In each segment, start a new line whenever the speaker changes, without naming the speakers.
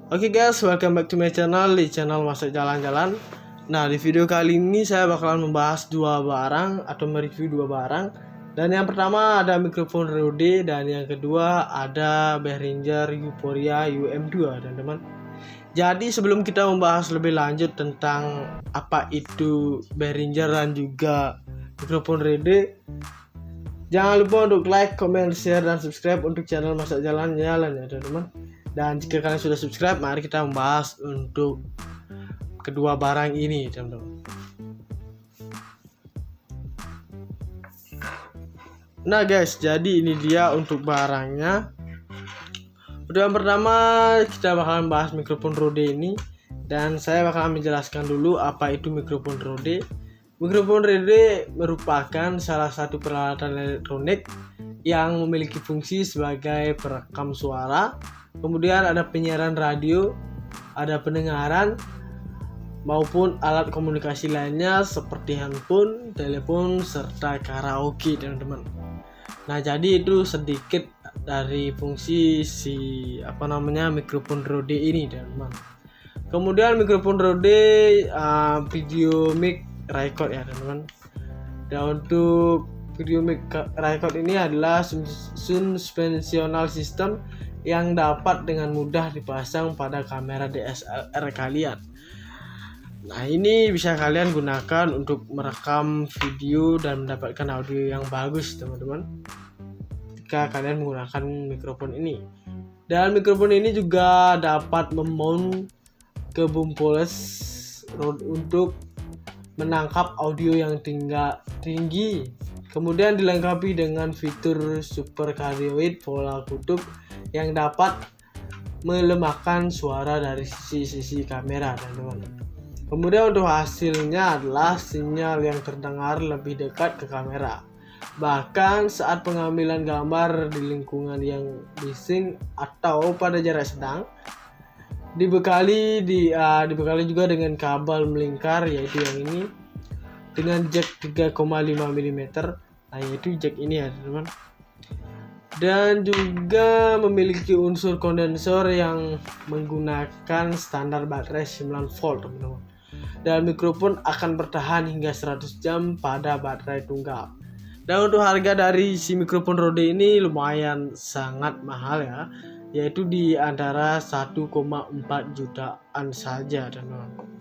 Oke guys, welcome back to my channel, di channel Masak Jalan-Jalan. Nah, di video kali ini saya bakalan membahas dua barang atau mereview dua barang. Dan yang pertama ada mikrofon Rode, dan yang kedua ada Behringer Euphoria UM2, teman-teman. Jadi sebelum kita membahas lebih lanjut tentang apa itu Behringer dan juga mikrofon Rode, jangan lupa untuk like, comment, share, dan subscribe untuk channel Masak Jalan-Jalan ya teman-teman. Dan jika kalian sudah subscribe, mari kita membahas untuk kedua barang ini, teman-teman. Nah guys, jadi ini dia untuk barangnya. Untuk yang pertama, kita bakalan bahas mikrofon Rode ini. Dan saya bakalan menjelaskan dulu apa itu mikrofon Rode. Mikrofon Rode merupakan salah satu peralatan elektronik yang memiliki fungsi sebagai perekam suara. Kemudian ada penyiaran radio, ada pendengaran, maupun alat komunikasi lainnya seperti handphone, telepon, serta karaoke, teman-teman. Nah, jadi itu sedikit dari fungsi mikrofon Rode ini, teman-teman. Kemudian mikrofon Rode video mic record ya, teman-teman. Dan untuk video mic record ini adalah suspensional system yang dapat dengan mudah dipasang pada kamera DSLR kalian. Nah, ini bisa kalian gunakan untuk merekam video dan mendapatkan audio yang bagus, teman-teman, jika kalian menggunakan mikrofon ini. Dan mikrofon ini juga dapat memount ke bumpoles untuk menangkap audio yang tinggi. Kemudian dilengkapi dengan fitur super cardioid pola kutub yang dapat melemahkan suara dari sisi kamera, teman-teman. Kemudian untuk hasilnya adalah sinyal yang terdengar lebih dekat ke kamera, bahkan saat pengambilan gambar di lingkungan yang bising atau pada jarak sedang. Dibekali juga dengan kabel melingkar, yaitu yang ini, dengan jack 3,5 mm. Nah, yaitu jack ini ya, teman-teman. Dan juga memiliki unsur kondensor yang menggunakan standar baterai 9 volt, teman-teman. Dan mikrofon akan bertahan hingga 100 jam pada baterai tunggal. Dan untuk harga dari si mikrofon Rode ini lumayan sangat mahal ya, yaitu di antara 1,4 jutaan saja, teman-teman.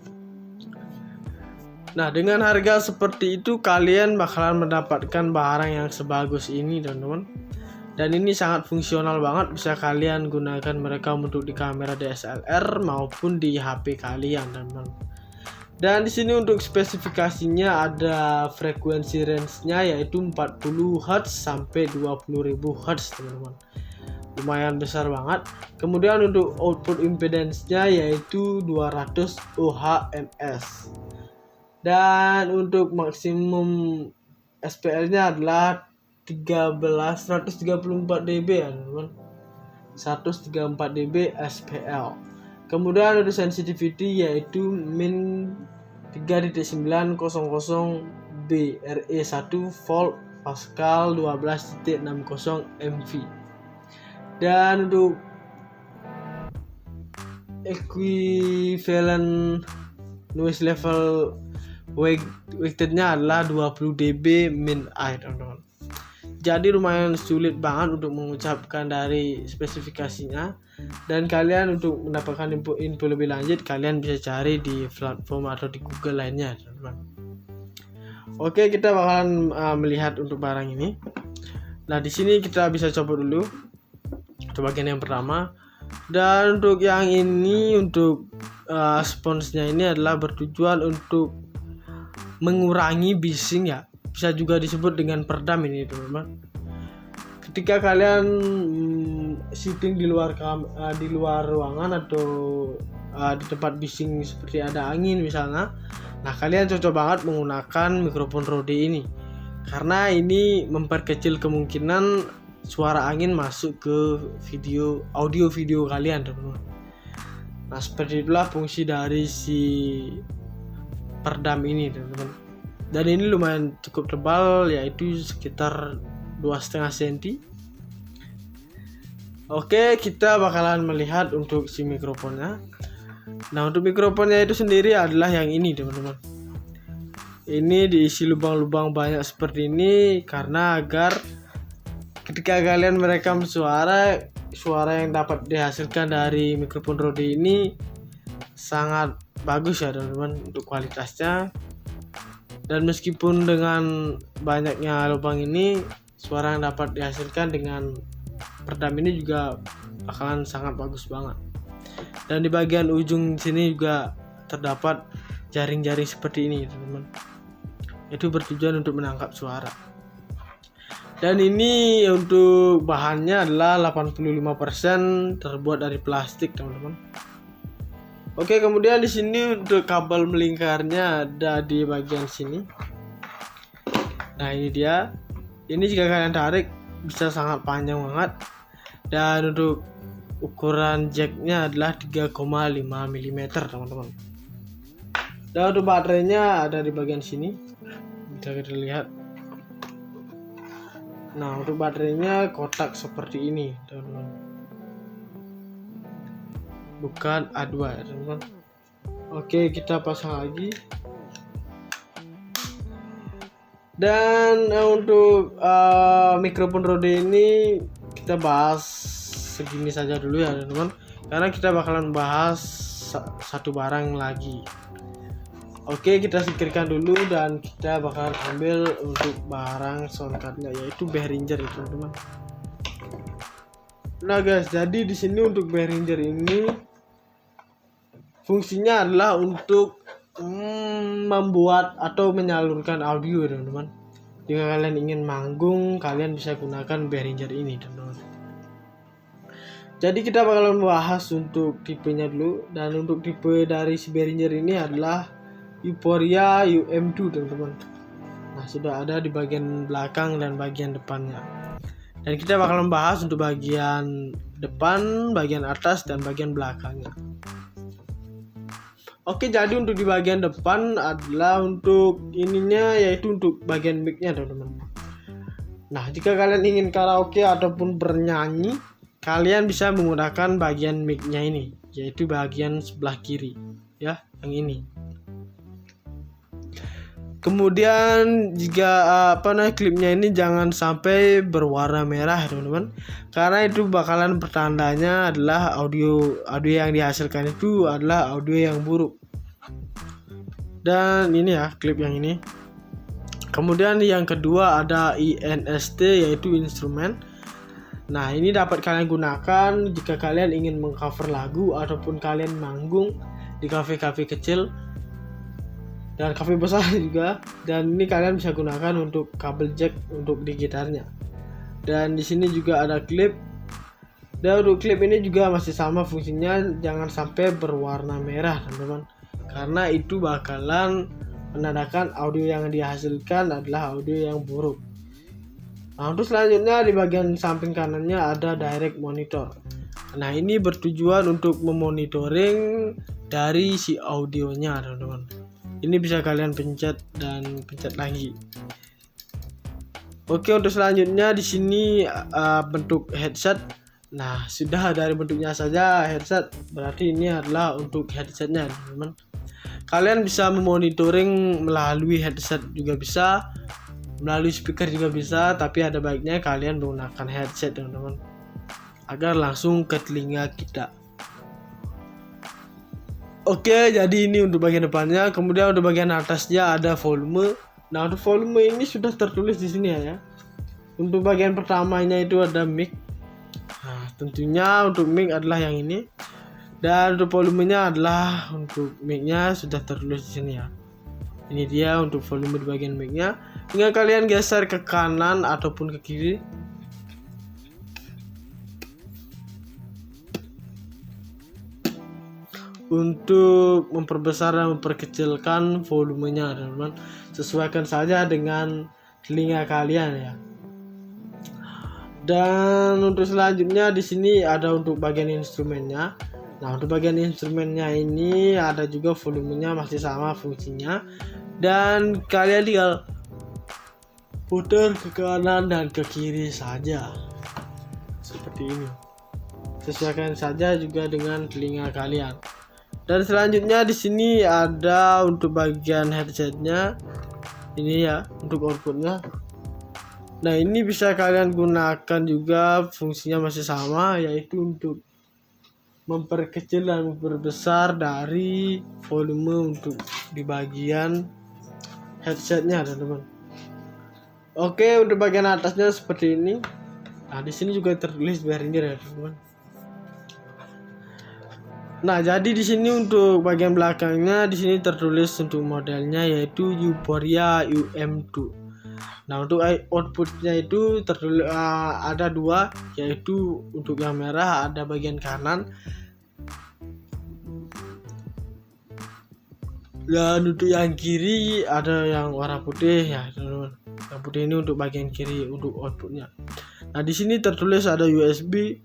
Nah, dengan harga seperti itu kalian bakalan mendapatkan barang yang sebagus ini, teman-teman. Dan ini sangat fungsional banget, bisa kalian gunakan mereka untuk di kamera DSLR maupun di HP kalian, teman-teman. Dan di sini untuk spesifikasinya ada frekuensi range-nya yaitu 40 Hz sampai 20.000 Hz, teman-teman. Lumayan besar banget. Kemudian untuk output impedance-nya yaitu 200 ohms. Dan untuk maksimum SPL-nya adalah 134 dB ya, teman-teman. 134 dB SPL. Kemudian untuk sensitivity yaitu min 3.900 BRE1 volt Pascal 12.60 MV. Dan untuk equivalent noise level weighted-nya adalah 20 dB min air, teman-teman. Jadi lumayan sulit banget untuk mengucapkan dari spesifikasinya. Dan kalian untuk mendapatkan info lebih lanjut, kalian bisa cari di platform atau di Google lainnya, teman-teman. Oke, kita bakalan melihat untuk barang ini. Nah, di sini kita bisa coba dulu untuk bagian yang pertama. Dan untuk yang ini, untuk sponsnya ini adalah bertujuan untuk mengurangi bising ya. Bisa juga disebut dengan peredam ini, teman-teman. Ketika kalian syuting di luar ruangan atau di tempat bising seperti ada angin misalnya, nah kalian cocok banget menggunakan mikrofon Rode ini, karena ini memperkecil kemungkinan suara angin masuk ke audio video kalian, teman-teman. Nah, seperti itulah fungsi dari si peredam ini, teman-teman. Dan ini lumayan cukup tebal, yaitu sekitar 2,5 cm. Oke, kita bakalan melihat untuk si mikrofonnya. Nah, untuk mikrofonnya itu sendiri adalah yang ini, teman-teman. Ini diisi lubang-lubang banyak seperti ini karena agar ketika kalian merekam suara yang dapat dihasilkan dari mikrofon Rode ini sangat bagus ya, teman-teman, untuk kualitasnya. Dan meskipun dengan banyaknya lubang ini, suara yang dapat dihasilkan dengan peredam ini juga bakalan sangat bagus banget. Dan di bagian ujung sini juga terdapat jaring-jaring seperti ini, teman-teman. Itu bertujuan untuk menangkap suara. Dan ini untuk bahannya adalah 85% terbuat dari plastik, teman-teman. Oke, kemudian di sini untuk kabel melingkarnya ada di bagian sini. Nah, ini dia. Ini jika kalian tarik bisa sangat panjang banget. Dan untuk ukuran jacknya adalah 3,5 mm, teman-teman. Dan untuk baterainya ada di bagian sini. Bisa kita lihat. Nah, untuk baterainya kotak seperti ini, teman-teman. Bukan A2 ya, teman-teman. Oke, kita pasang lagi. Dan untuk mikrofon Rode ini kita bahas segini saja dulu ya, teman-teman. Karena kita bakalan bahas satu barang lagi. Oke, kita singkirkan dulu dan kita bakalan ambil untuk barang soundcardnya, yaitu Behringer itu, teman-teman. Nah guys, jadi di sini untuk Behringer ini fungsinya adalah untuk membuat atau menyalurkan audio, teman-teman. Jika kalian ingin manggung, kalian bisa gunakan Behringer ini, teman-teman. Jadi kita bakalan membahas untuk tipenya dulu. Dan untuk tipe dari si Behringer ini adalah Euphoria UM2, teman-teman. Nah, sudah ada di bagian belakang dan bagian depannya. Dan kita bakal membahas untuk bagian depan, bagian atas, dan bagian belakangnya. Oke, jadi untuk di bagian depan adalah untuk ininya, yaitu untuk bagian mic-nya, teman-teman. Nah, jika kalian ingin karaoke ataupun bernyanyi, kalian bisa menggunakan bagian mic-nya ini, yaitu bagian sebelah kiri, ya, yang ini. Kemudian jika klipnya ini jangan sampai berwarna merah, teman-teman, karena itu bakalan pertandanya adalah audio yang dihasilkan itu adalah audio yang buruk. Dan ini ya klip yang ini. Kemudian yang kedua ada INST, yaitu instrumen. Nah, ini dapat kalian gunakan jika kalian ingin mengcover lagu ataupun kalian manggung di kafe-kafe kecil dan kafe besar juga. Dan ini kalian bisa gunakan untuk kabel jack untuk di gitarnya. Dan di sini juga ada klip. Dan untuk klip ini juga masih sama fungsinya, jangan sampai berwarna merah, teman-teman, karena itu bakalan menandakan audio yang dihasilkan adalah audio yang buruk. Nah, untuk selanjutnya di bagian samping kanannya ada direct monitor. Nah, ini bertujuan untuk memonitoring dari si audionya, teman-teman. Ini bisa kalian pencet dan pencet lagi. Oke, untuk selanjutnya di sini bentuk headset. Nah, sudah dari bentuknya saja headset, berarti ini adalah untuk headsetnya, teman-teman. Kalian bisa memonitoring melalui headset juga bisa, melalui speaker juga bisa, tapi ada baiknya kalian menggunakan headset, teman-teman, agar langsung ke telinga kita. Oke, jadi ini untuk bagian depannya. Kemudian untuk bagian atasnya ada volume. Nah, untuk volume ini sudah tertulis di sini ya. Untuk bagian pertamanya itu ada mic. Nah, tentunya untuk mic adalah yang ini. Dan untuk volumenya adalah untuk mic-nya sudah tertulis di sini ya. Ini dia untuk volume di bagian mic-nya. Tinggal kalian geser ke kanan ataupun ke kiri. Untuk memperbesar dan memperkecilkan volumenya, teman-teman, sesuaikan saja dengan telinga kalian ya. Dan untuk selanjutnya di sini ada untuk bagian instrumennya. Nah, untuk bagian instrumennya ini ada juga volumenya masih sama fungsinya, dan kalian tinggal putar ke kanan dan ke kiri saja seperti ini. sesuaikan saja juga dengan telinga kalian. Dan selanjutnya di sini ada untuk bagian headsetnya, ini ya untuk outputnya. Nah ini bisa kalian gunakan juga, fungsinya masih sama, yaitu untuk memperkecil dan memperbesar dari volume untuk di bagian headsetnya teman-teman. Oke, untuk bagian atasnya seperti ini. Nah di sini juga tertulis Behringer ya teman-teman. Nah, jadi di sini untuk bagian belakangnya di sini tertulis untuk modelnya yaitu Euphoria UM2. Nah, untuk outputnya itu tertulis ada dua, yaitu untuk yang merah ada bagian kanan dan untuk yang kiri ada yang warna putih ya teman-teman. Yang putih ini untuk bagian kiri untuk outputnya. Nah, di sini tertulis ada USB.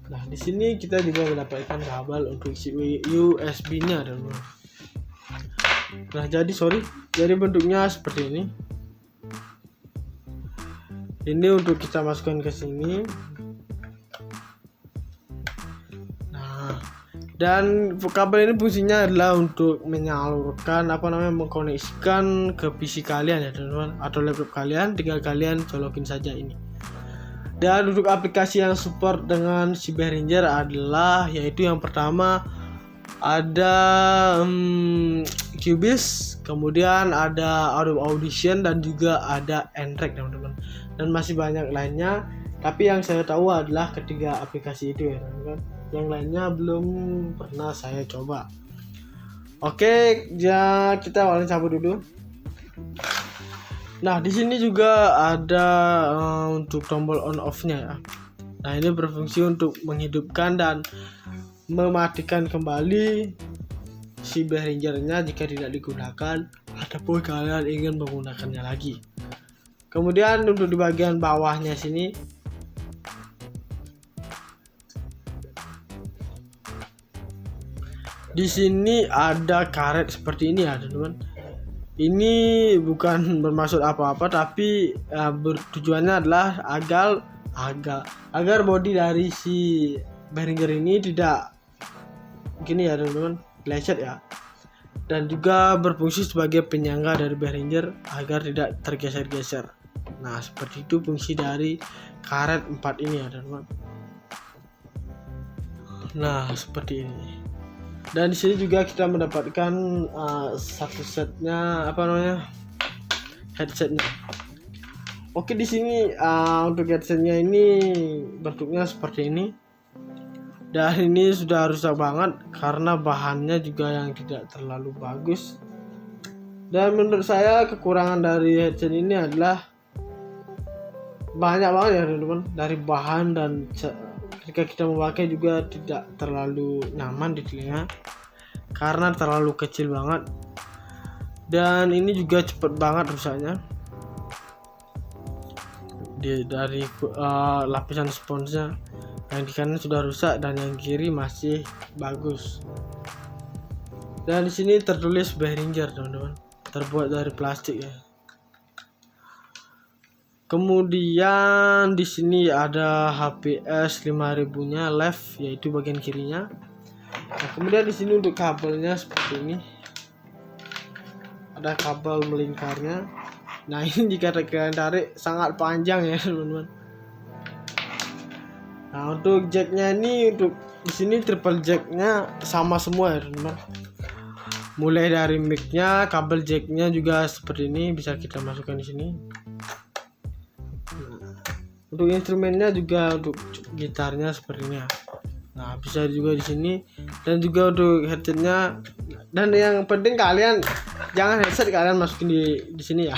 Nah, di sini kita juga mendapatkan kabel untuk si USB-nya teman-teman. Nah, jadi bentuknya seperti ini. Ini untuk kita masukkan ke sini. Nah, dan kabel ini fungsinya adalah untuk menyalurkan mengkoneksikan ke PC kalian ya teman-teman, atau laptop kalian. Tinggal kalian colokin saja ini. Dan untuk aplikasi yang support dengan si Behringer adalah yaitu yang pertama ada Cubase, kemudian ada Adobe Audition dan juga ada Nrek teman-teman. Dan masih banyak lainnya, tapi yang saya tahu adalah ketiga aplikasi itu ya teman-teman. Yang lainnya belum pernah saya coba. Oke, ya kita awalnya cabut dulu. Nah, di sini juga ada untuk tombol on off-nya ya. Nah, ini berfungsi untuk menghidupkan dan mematikan kembali si Behringer-nya jika tidak digunakan ataupun kalian ingin menggunakannya lagi. Kemudian untuk di bagian bawahnya sini di sini ada karet seperti ini ya, teman-teman. Ini bukan bermaksud apa-apa, tapi tujuannya adalah agar bodi dari si Behringer ini tidak gini ya teman-teman, lecet ya. Dan juga berfungsi sebagai penyangga dari Behringer agar tidak tergeser-geser. Nah, seperti itu fungsi dari karet 4 ini ya teman-teman. Nah, seperti ini. Dan di sini juga kita mendapatkan satu setnya headsetnya. Oke, di sini untuk headsetnya ini bentuknya seperti ini. Dan ini sudah rusak banget karena bahannya juga yang tidak terlalu bagus. Dan menurut saya kekurangan dari headset ini adalah banyak banget ya teman-teman, dari bahan, dan ketika kita memakai juga tidak terlalu nyaman di telinga karena terlalu kecil banget. Dan ini juga cepet banget rusaknya. Dari lapisan sponsnya yang di kanan sudah rusak dan yang kiri masih bagus. Dan di sini tertulis Behringer teman-teman, terbuat dari plastik ya. Kemudian di sini ada HPS 5000-nya left, yaitu bagian kirinya. Nah, kemudian di sini untuk kabelnya seperti ini. Ada kabel melingkarnya. Nah, ini jika kalian tarik sangat panjang ya, teman-teman. Nah, untuk jacknya ini, untuk di sini triple jacknya sama semua ya, teman-teman. Mulai dari mic-nya, kabel jacknya juga seperti ini, bisa kita masukkan di sini. Untuk instrumennya juga untuk gitarnya seperti ini ya. Nah, bisa juga di sini, dan juga untuk headsetnya. Dan yang penting kalian jangan headset kalian masukin di sini ya,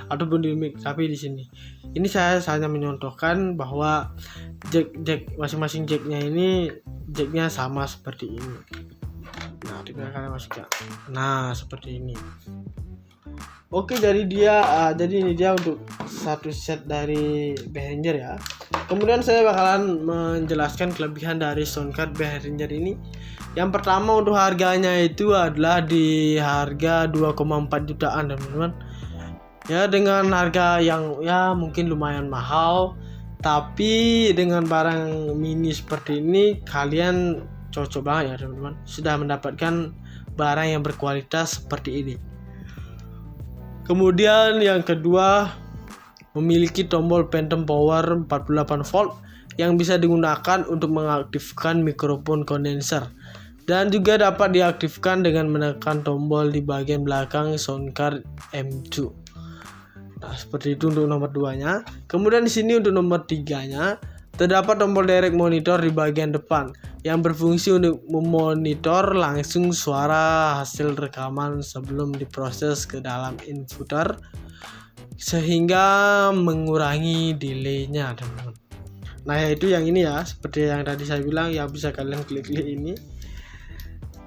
ataupun di mic, tapi di sini. Ini saya hanya menyontohkan bahwa jack masing-masing jacknya ini jacknya sama seperti ini. Nah, tinggal kalian masukkan. Nah, seperti ini. Oke, jadi ini dia untuk satu set dari Behringer ya. Kemudian saya bakalan menjelaskan kelebihan dari soundcard Behringer ini. Yang pertama, untuk harganya itu adalah di harga 2,4 jutaan teman-teman. Ya, dengan harga yang ya mungkin lumayan mahal, Tapi dengan barang mini seperti ini kalian cocok banget ya teman-teman, sudah mendapatkan barang yang berkualitas seperti ini. Kemudian yang kedua, memiliki tombol phantom power 48 volt yang bisa digunakan untuk mengaktifkan mikrofon kondenser, dan juga dapat diaktifkan dengan menekan tombol di bagian belakang soundcard M2. Nah, seperti itu untuk nomor 2-nya. Kemudian di sini untuk nomor 3-nya, terdapat tombol direct monitor di bagian depan yang berfungsi untuk memonitor langsung suara hasil rekaman sebelum diproses ke dalam inputer, sehingga mengurangi delay-nya, teman-teman. Nah, yaitu yang ini ya, seperti yang tadi saya bilang ya, bisa kalian klik-klik ini.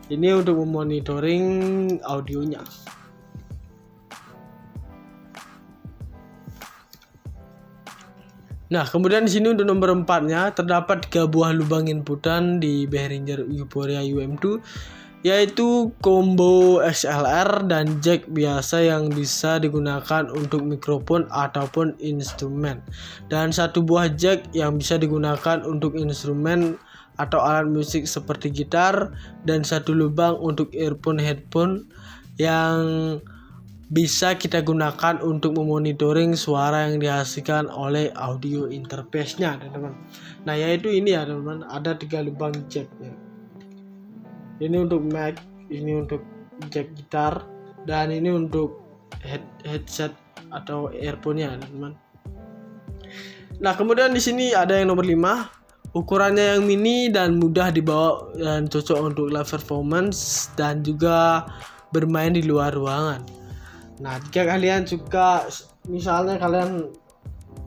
Ini untuk memonitoring audionya. Nah, kemudian di sini untuk nomor 4-nya terdapat 3 buah lubang inputan di Behringer Euphoria UM2, yaitu combo XLR dan jack biasa yang bisa digunakan untuk mikrofon ataupun instrumen, dan 1 buah jack yang bisa digunakan untuk instrumen atau alat musik seperti gitar, dan 1 lubang untuk earphone headphone yang bisa kita gunakan untuk memonitoring suara yang dihasilkan oleh audio interface-nya, teman-teman. Nah, yaitu ini ya teman-teman, ada 3 lubang jack ya. Ini untuk mic, ini untuk jack gitar, dan ini untuk headset atau earphone-nya, teman-teman. Nah, kemudian di sini ada yang nomor 5, ukurannya yang mini dan mudah dibawa dan cocok untuk live performance dan juga bermain di luar ruangan. Nah, jika kalian suka, misalnya kalian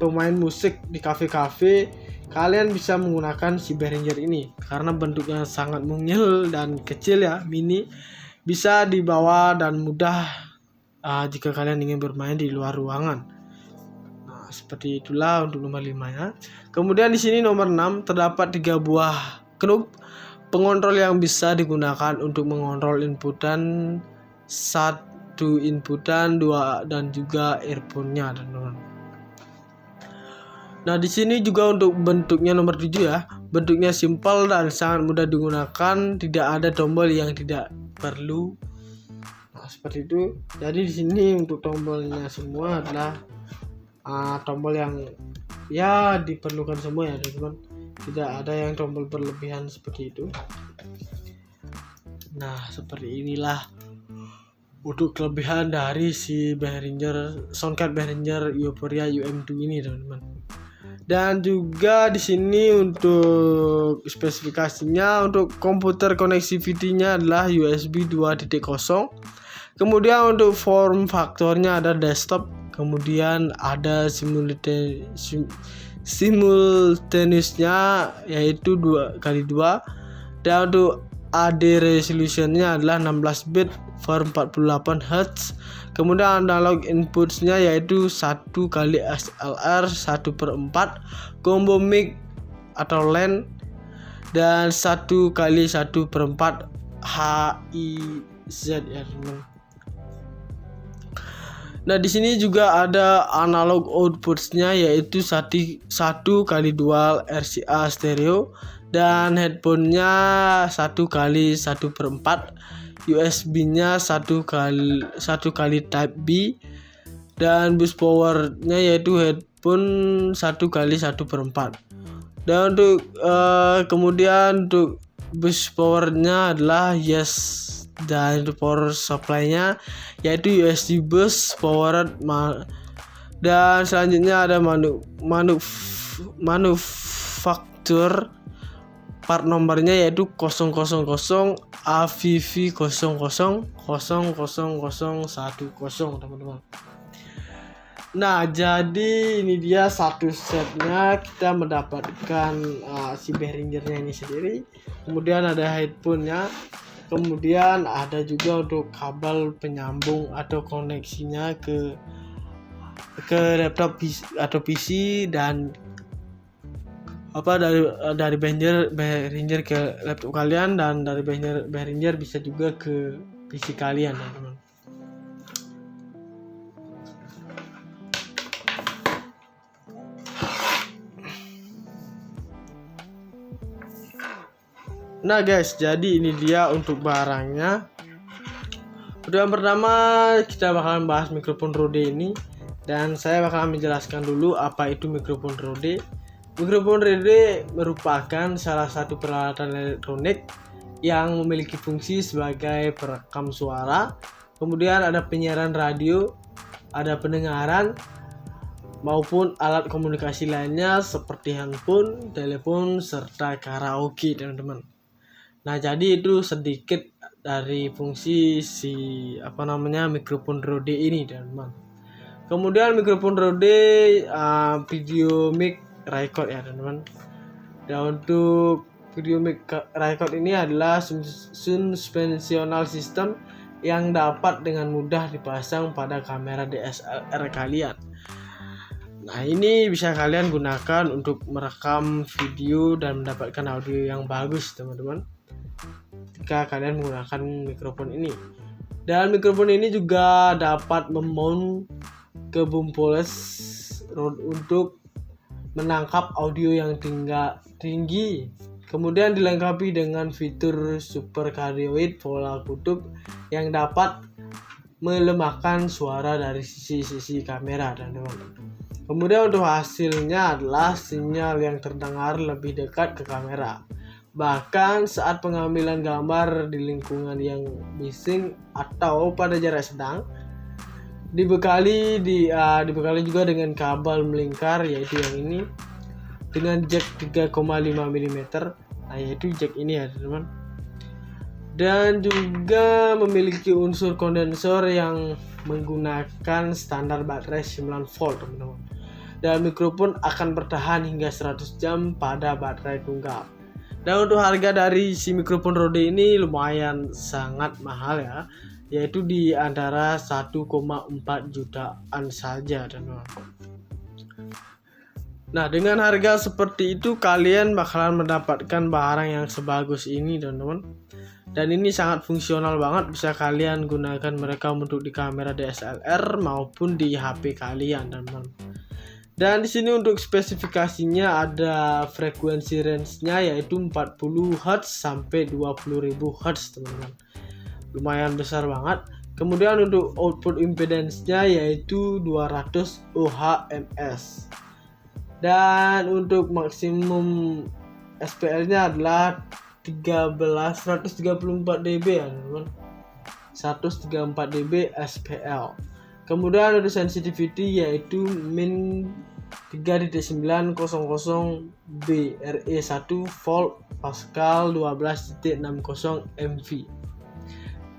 pemain musik di kafe-kafe, kalian bisa menggunakan si Behringer ini karena bentuknya sangat mungil dan kecil ya, mini, bisa dibawa dan mudah jika kalian ingin bermain di luar ruangan. Nah, seperti itulah untuk nomor 5-nya. Kemudian di sini nomor 6 terdapat 3 buah knob pengontrol yang bisa digunakan untuk mengontrol inputan, 1 inputan, 2 dan juga earphone-nya, teman-teman. Nah, di sini juga untuk bentuknya nomor 7 ya. Bentuknya simpel dan sangat mudah digunakan, tidak ada tombol yang tidak perlu. Nah, seperti itu. Jadi di sini untuk tombolnya semua adalah tombol yang ya diperlukan semua ya, teman-teman. Tidak ada yang tombol berlebihan seperti itu. Nah, seperti inilah untuk kelebihan dari si Behringer soundcard Behringer Euphoria UM2 ini, teman-teman. Dan juga di sini untuk spesifikasinya, untuk komputer connectivity-nya adalah USB 2.0. Kemudian untuk form faktornya ada desktop, kemudian ada simultaneousnya yaitu 2x2, dan untuk AD resolutionnya adalah 16 bit per 48 Hz. Kemudian analog inputsnya yaitu 1 kali XLR 1/4 combo mic atau LAN, dan 1 kali 1/4 HIZ ya, teman. Nah, di sini juga ada analog outputsnya yaitu 1 kali dual RCA stereo, dan headphone-nya 1 kali 1/4, USB-nya 1 kali Type B, dan bus power-nya yaitu headphone 1 kali 1/4. Dan untuk kemudian untuk bus power-nya adalah yes, dan power supply-nya yaitu USB bus powered, dan selanjutnya ada manufaktur part nomornya yaitu 000 AVV 000010, teman-teman. Nah, jadi ini dia satu setnya, kita mendapatkan si Behringernya ini sendiri. Kemudian ada headphone-nya, kemudian ada juga untuk kabel penyambung atau koneksinya ke laptop atau PC, dan dari Behringer ke laptop kalian, dan dari Behringer bisa juga ke PC kalian, teman-teman. Nah guys, jadi ini dia untuk barangnya. Untuk yang pertama kita bakalan bahas mikrofon Rode ini, dan saya bakalan menjelaskan dulu apa itu mikrofon Rode. Mikrofon Rode merupakan salah satu peralatan elektronik yang memiliki fungsi sebagai perekam suara, kemudian ada penyiaran radio, ada pendengaran, maupun alat komunikasi lainnya seperti handphone, telepon, serta karaoke, teman-teman. Nah, jadi itu sedikit dari fungsi mikrofon Rode ini, teman-teman. Kemudian mikrofon Rode video mic record ya, teman-teman. Dan untuk video mic record ini adalah suspensional system yang dapat dengan mudah dipasang pada kamera DSLR kalian. Nah, ini bisa kalian gunakan untuk merekam video dan mendapatkan audio yang bagus, teman-teman, jika kalian menggunakan mikrofon ini. Dan mikrofon ini juga dapat memount ke bumpoles untuk menangkap audio yang tinggi. Kemudian dilengkapi dengan fitur super cardioid pola kutub yang dapat melemahkan suara dari sisi-sisi kamera, teman-teman. Kemudian untuk hasilnya adalah sinyal yang terdengar lebih dekat ke kamera. Bahkan saat pengambilan gambar di lingkungan yang bising atau pada jarak sedang, dibekali juga dengan kabel melingkar, yaitu yang ini, dengan jack 3,5 mm. Nah, yaitu jack ini ya, teman-teman. Dan juga memiliki unsur kondensor yang menggunakan standar baterai 9 volt, teman-teman. Dan mikrofon akan bertahan hingga 100 jam pada baterai tunggal. Dan untuk harga dari si mikrofon Rode ini lumayan sangat mahal ya, yaitu di antara 1,4 jutaan saja, teman-teman. Nah, dengan harga seperti itu kalian bakalan mendapatkan barang yang sebagus ini, teman-teman. Dan ini sangat fungsional banget, bisa kalian gunakan merekam untuk di kamera DSLR maupun di HP kalian, teman-teman. Dan di sini untuk spesifikasinya ada frekuensi range-nya yaitu 40 Hz sampai 20.000 Hz, teman-teman. Lumayan besar banget. Kemudian untuk output impedance-nya yaitu 200 ohms. Dan untuk maksimum SPL-nya adalah 134 dB ya, teman-teman. 134 dB SPL. Kemudian ada sensitivity yaitu min 3.900 BRE1 volt Pascal 12.60 MV.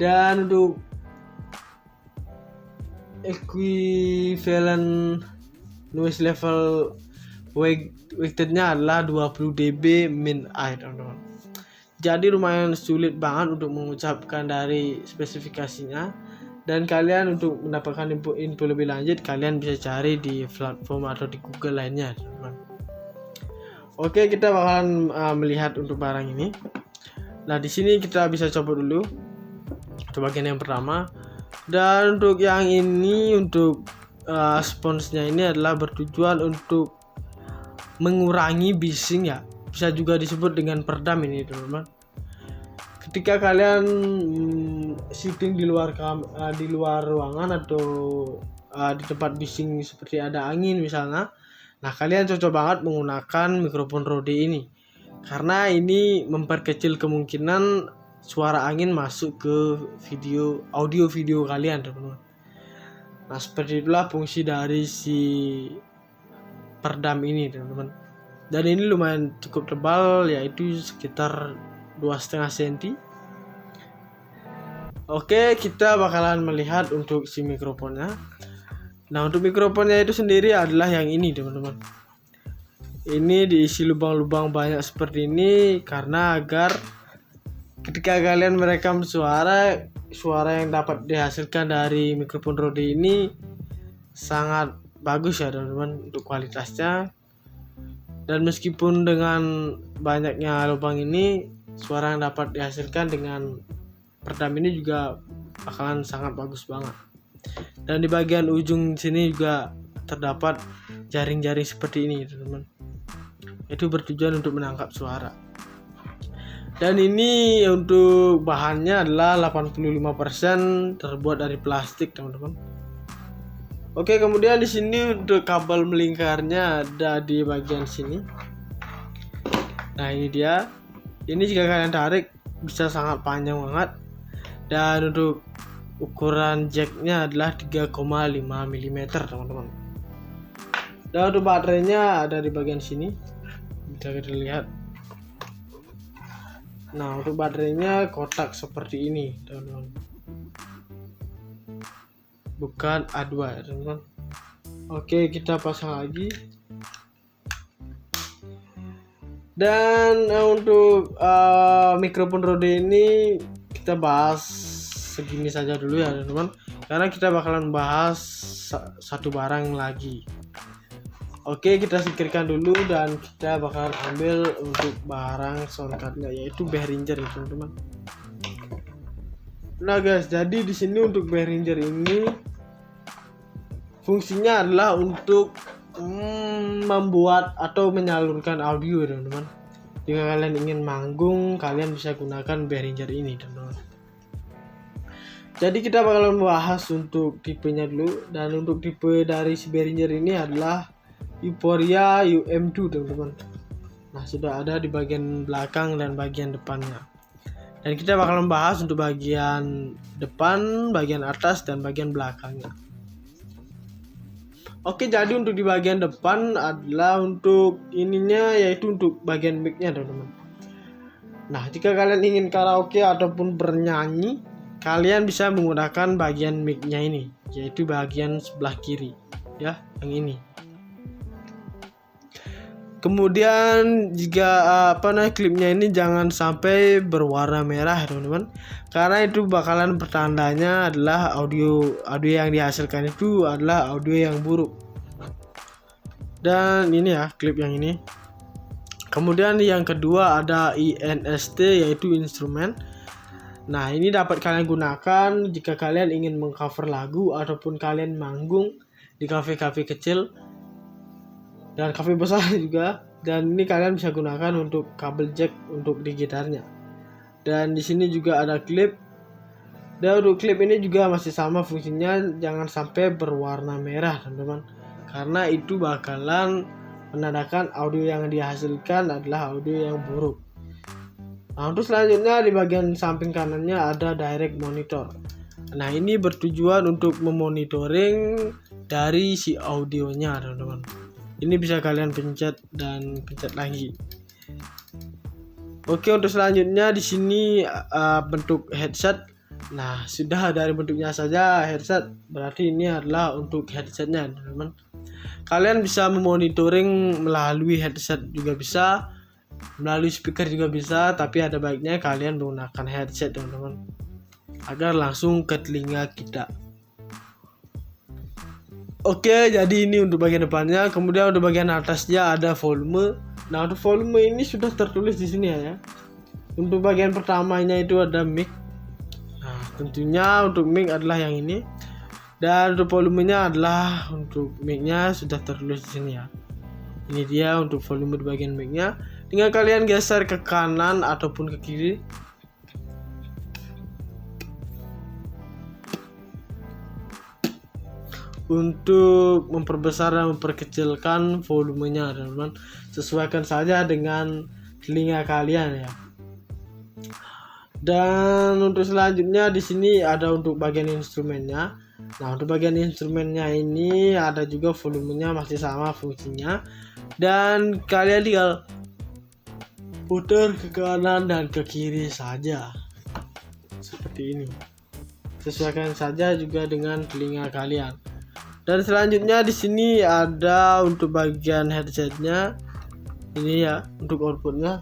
Dan untuk equivalent noise level weighted-nya adalah 20 dB min air, teman-teman. Jadi lumayan sulit banget untuk mengucapkan dari spesifikasinya. Dan kalian untuk mendapatkan info lebih lanjut kalian bisa cari di platform atau di Google lainnya, teman-teman. Oke, kita bakalan melihat untuk barang ini. Nah, di sini kita bisa coba dulu untuk bagian yang pertama. Dan untuk yang ini, untuk sponsnya ini adalah bertujuan untuk mengurangi bising ya. Bisa juga disebut dengan peredam ini, teman-teman. Ketika kalian syuting di luar ruangan atau di tempat bising seperti ada angin misalnya, nah kalian cocok banget menggunakan mikrofon Rode ini karena ini memperkecil kemungkinan suara angin masuk ke audio video kalian, teman-teman. Nah, seperti itulah fungsi dari si peredam ini, teman-teman. Dan ini lumayan cukup tebal, yaitu sekitar 2,5 cm. Oke, kita bakalan melihat untuk si mikrofonnya. Nah, untuk mikrofonnya itu sendiri adalah yang ini, teman-teman. Ini diisi lubang-lubang banyak seperti ini karena agar ketika kalian merekam suara yang dapat dihasilkan dari mikrofon Rode ini sangat bagus ya, teman-teman, untuk kualitasnya. Dan meskipun dengan banyaknya lubang ini, suara yang dapat dihasilkan dengan peredam ini juga bakalan sangat bagus banget. Dan di bagian ujung sini juga terdapat jaring-jaring seperti ini, teman-teman. Itu bertujuan untuk menangkap suara. Dan ini untuk bahannya adalah 85% terbuat dari plastik, teman-teman. Oke, kemudian di sini untuk kabel melingkarnya ada di bagian sini. Nah, ini dia. Ini jika kalian tarik bisa sangat panjang banget. Dan untuk ukuran jacknya adalah 3,5 mm, teman-teman. Dan untuk baterainya ada di bagian sini, bisa kita lihat. Nah, untuk baterainya kotak seperti ini, teman-teman. Bukan A2 ya, teman-teman. Oke, kita pasang lagi. Dan untuk mikrofon Rode ini kita bahas segini saja dulu ya, teman-teman. Karena kita bakalan bahas satu barang lagi. Oke, kita singkirkan dulu dan kita bakalan ambil untuk barang soundcardnya, yaitu Behringer ya, teman-teman. Nah guys, jadi di sini untuk Behringer ini fungsinya adalah untuk membuat atau menyalurkan audio, teman-teman. Jika kalian ingin manggung, kalian bisa gunakan Behringer ini, teman-teman. Jadi kita bakalan membahas untuk tipenya dulu, dan untuk tipe dari si Behringer ini adalah Euphoria UM2, teman-teman. Nah, sudah ada di bagian belakang dan bagian depannya. Dan kita bakal membahas untuk bagian depan, bagian atas, dan bagian belakangnya. Oke, jadi untuk di bagian depan adalah untuk ininya, yaitu untuk bagian mic-nya, teman-teman. Nah, jika kalian ingin karaoke ataupun bernyanyi, kalian bisa menggunakan bagian mic-nya ini, yaitu bagian sebelah kiri, ya, yang ini. Kemudian jika klipnya ini jangan sampai berwarna merah, teman-teman, karena itu bakalan pertandanya adalah audio yang dihasilkan itu adalah audio yang buruk. Dan ini ya klip yang ini. Kemudian yang kedua ada INST, yaitu instrumen. Nah, ini dapat kalian gunakan jika kalian ingin mengcover lagu ataupun kalian manggung di kafe-kafe kecil dan kafe besar juga. Dan ini kalian bisa gunakan untuk kabel jack untuk di gitarnya. Dan di sini juga ada klip. Dan untuk klip ini juga masih sama fungsinya, jangan sampai berwarna merah, teman-teman, karena itu bakalan menandakan audio yang dihasilkan adalah audio yang buruk. Nah, untuk selanjutnya di bagian samping kanannya ada direct monitor. Nah, ini bertujuan untuk memonitoring dari si audionya, teman-teman. Ini bisa kalian pencet dan pencet lagi. Oke, untuk selanjutnya di sini bentuk headset. Nah, sudah dari bentuknya saja headset, berarti ini adalah untuk headsetnya, teman-teman. Kalian bisa memonitoring melalui headset juga bisa, melalui speaker juga bisa, tapi ada baiknya kalian menggunakan headset, teman-teman, agar langsung ke telinga kita. Oke, jadi ini untuk bagian depannya. Kemudian untuk bagian atasnya ada volume. Nah, untuk volume ini sudah tertulis di sini ya. Untuk bagian pertamanya itu ada mic. Nah, tentunya untuk mic adalah yang ini. Dan untuk volumenya adalah untuk mic-nya sudah tertulis di sini ya. Ini dia untuk volume di bagian mic-nya. Tinggal kalian geser ke kanan ataupun ke kiri. Untuk memperbesar dan memperkecilkan volumenya, teman-teman, sesuaikan saja dengan telinga kalian ya. Dan untuk selanjutnya di sini ada untuk bagian instrumennya. Nah, untuk bagian instrumennya ini ada juga volumenya masih sama fungsinya, dan kalian tinggal putar ke kanan dan ke kiri saja seperti ini. Sesuaikan saja juga dengan telinga kalian. Dan selanjutnya di sini ada untuk bagian headsetnya, ini ya untuk outputnya.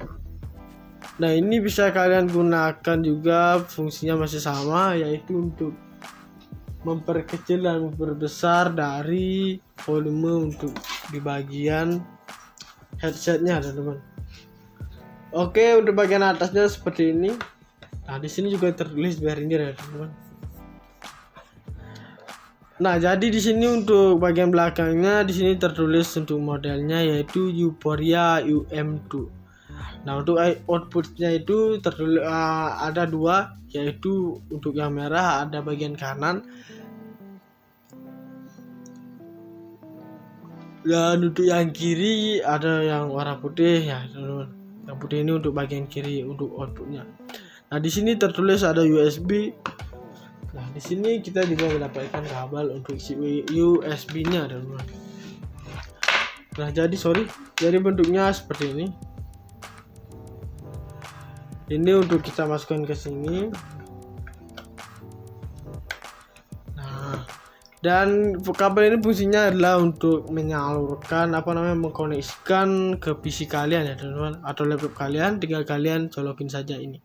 Nah, ini bisa kalian gunakan juga, fungsinya masih sama, yaitu untuk memperkecil dan memperbesar dari volume untuk di bagian headsetnya, teman-teman. Oke, untuk bagian atasnya seperti ini. Nah, di sini juga tertulis Behringer ya, teman-teman. Nah, jadi di sini untuk bagian belakangnya di sini tertulis untuk modelnya, yaitu Euphoria UM2. Nah, untuk outputnya itu tertulis ada dua, yaitu untuk yang merah ada bagian kanan, dan untuk yang kiri ada yang warna putih ya teman-teman. Yang putih ini untuk bagian kiri untuk outputnya. Nah, di sini tertulis ada USB. Nah, di sini kita juga mendapatkan kabel untuk si USB-nya teman-teman. Nah, jadi bentuknya seperti ini. Ini untuk kita masukkan ke sini. Nah, dan kabel ini fungsinya adalah untuk menyalurkan mengkoneksikan ke PC kalian ya teman-teman, atau laptop kalian. Tinggal kalian colokin saja ini.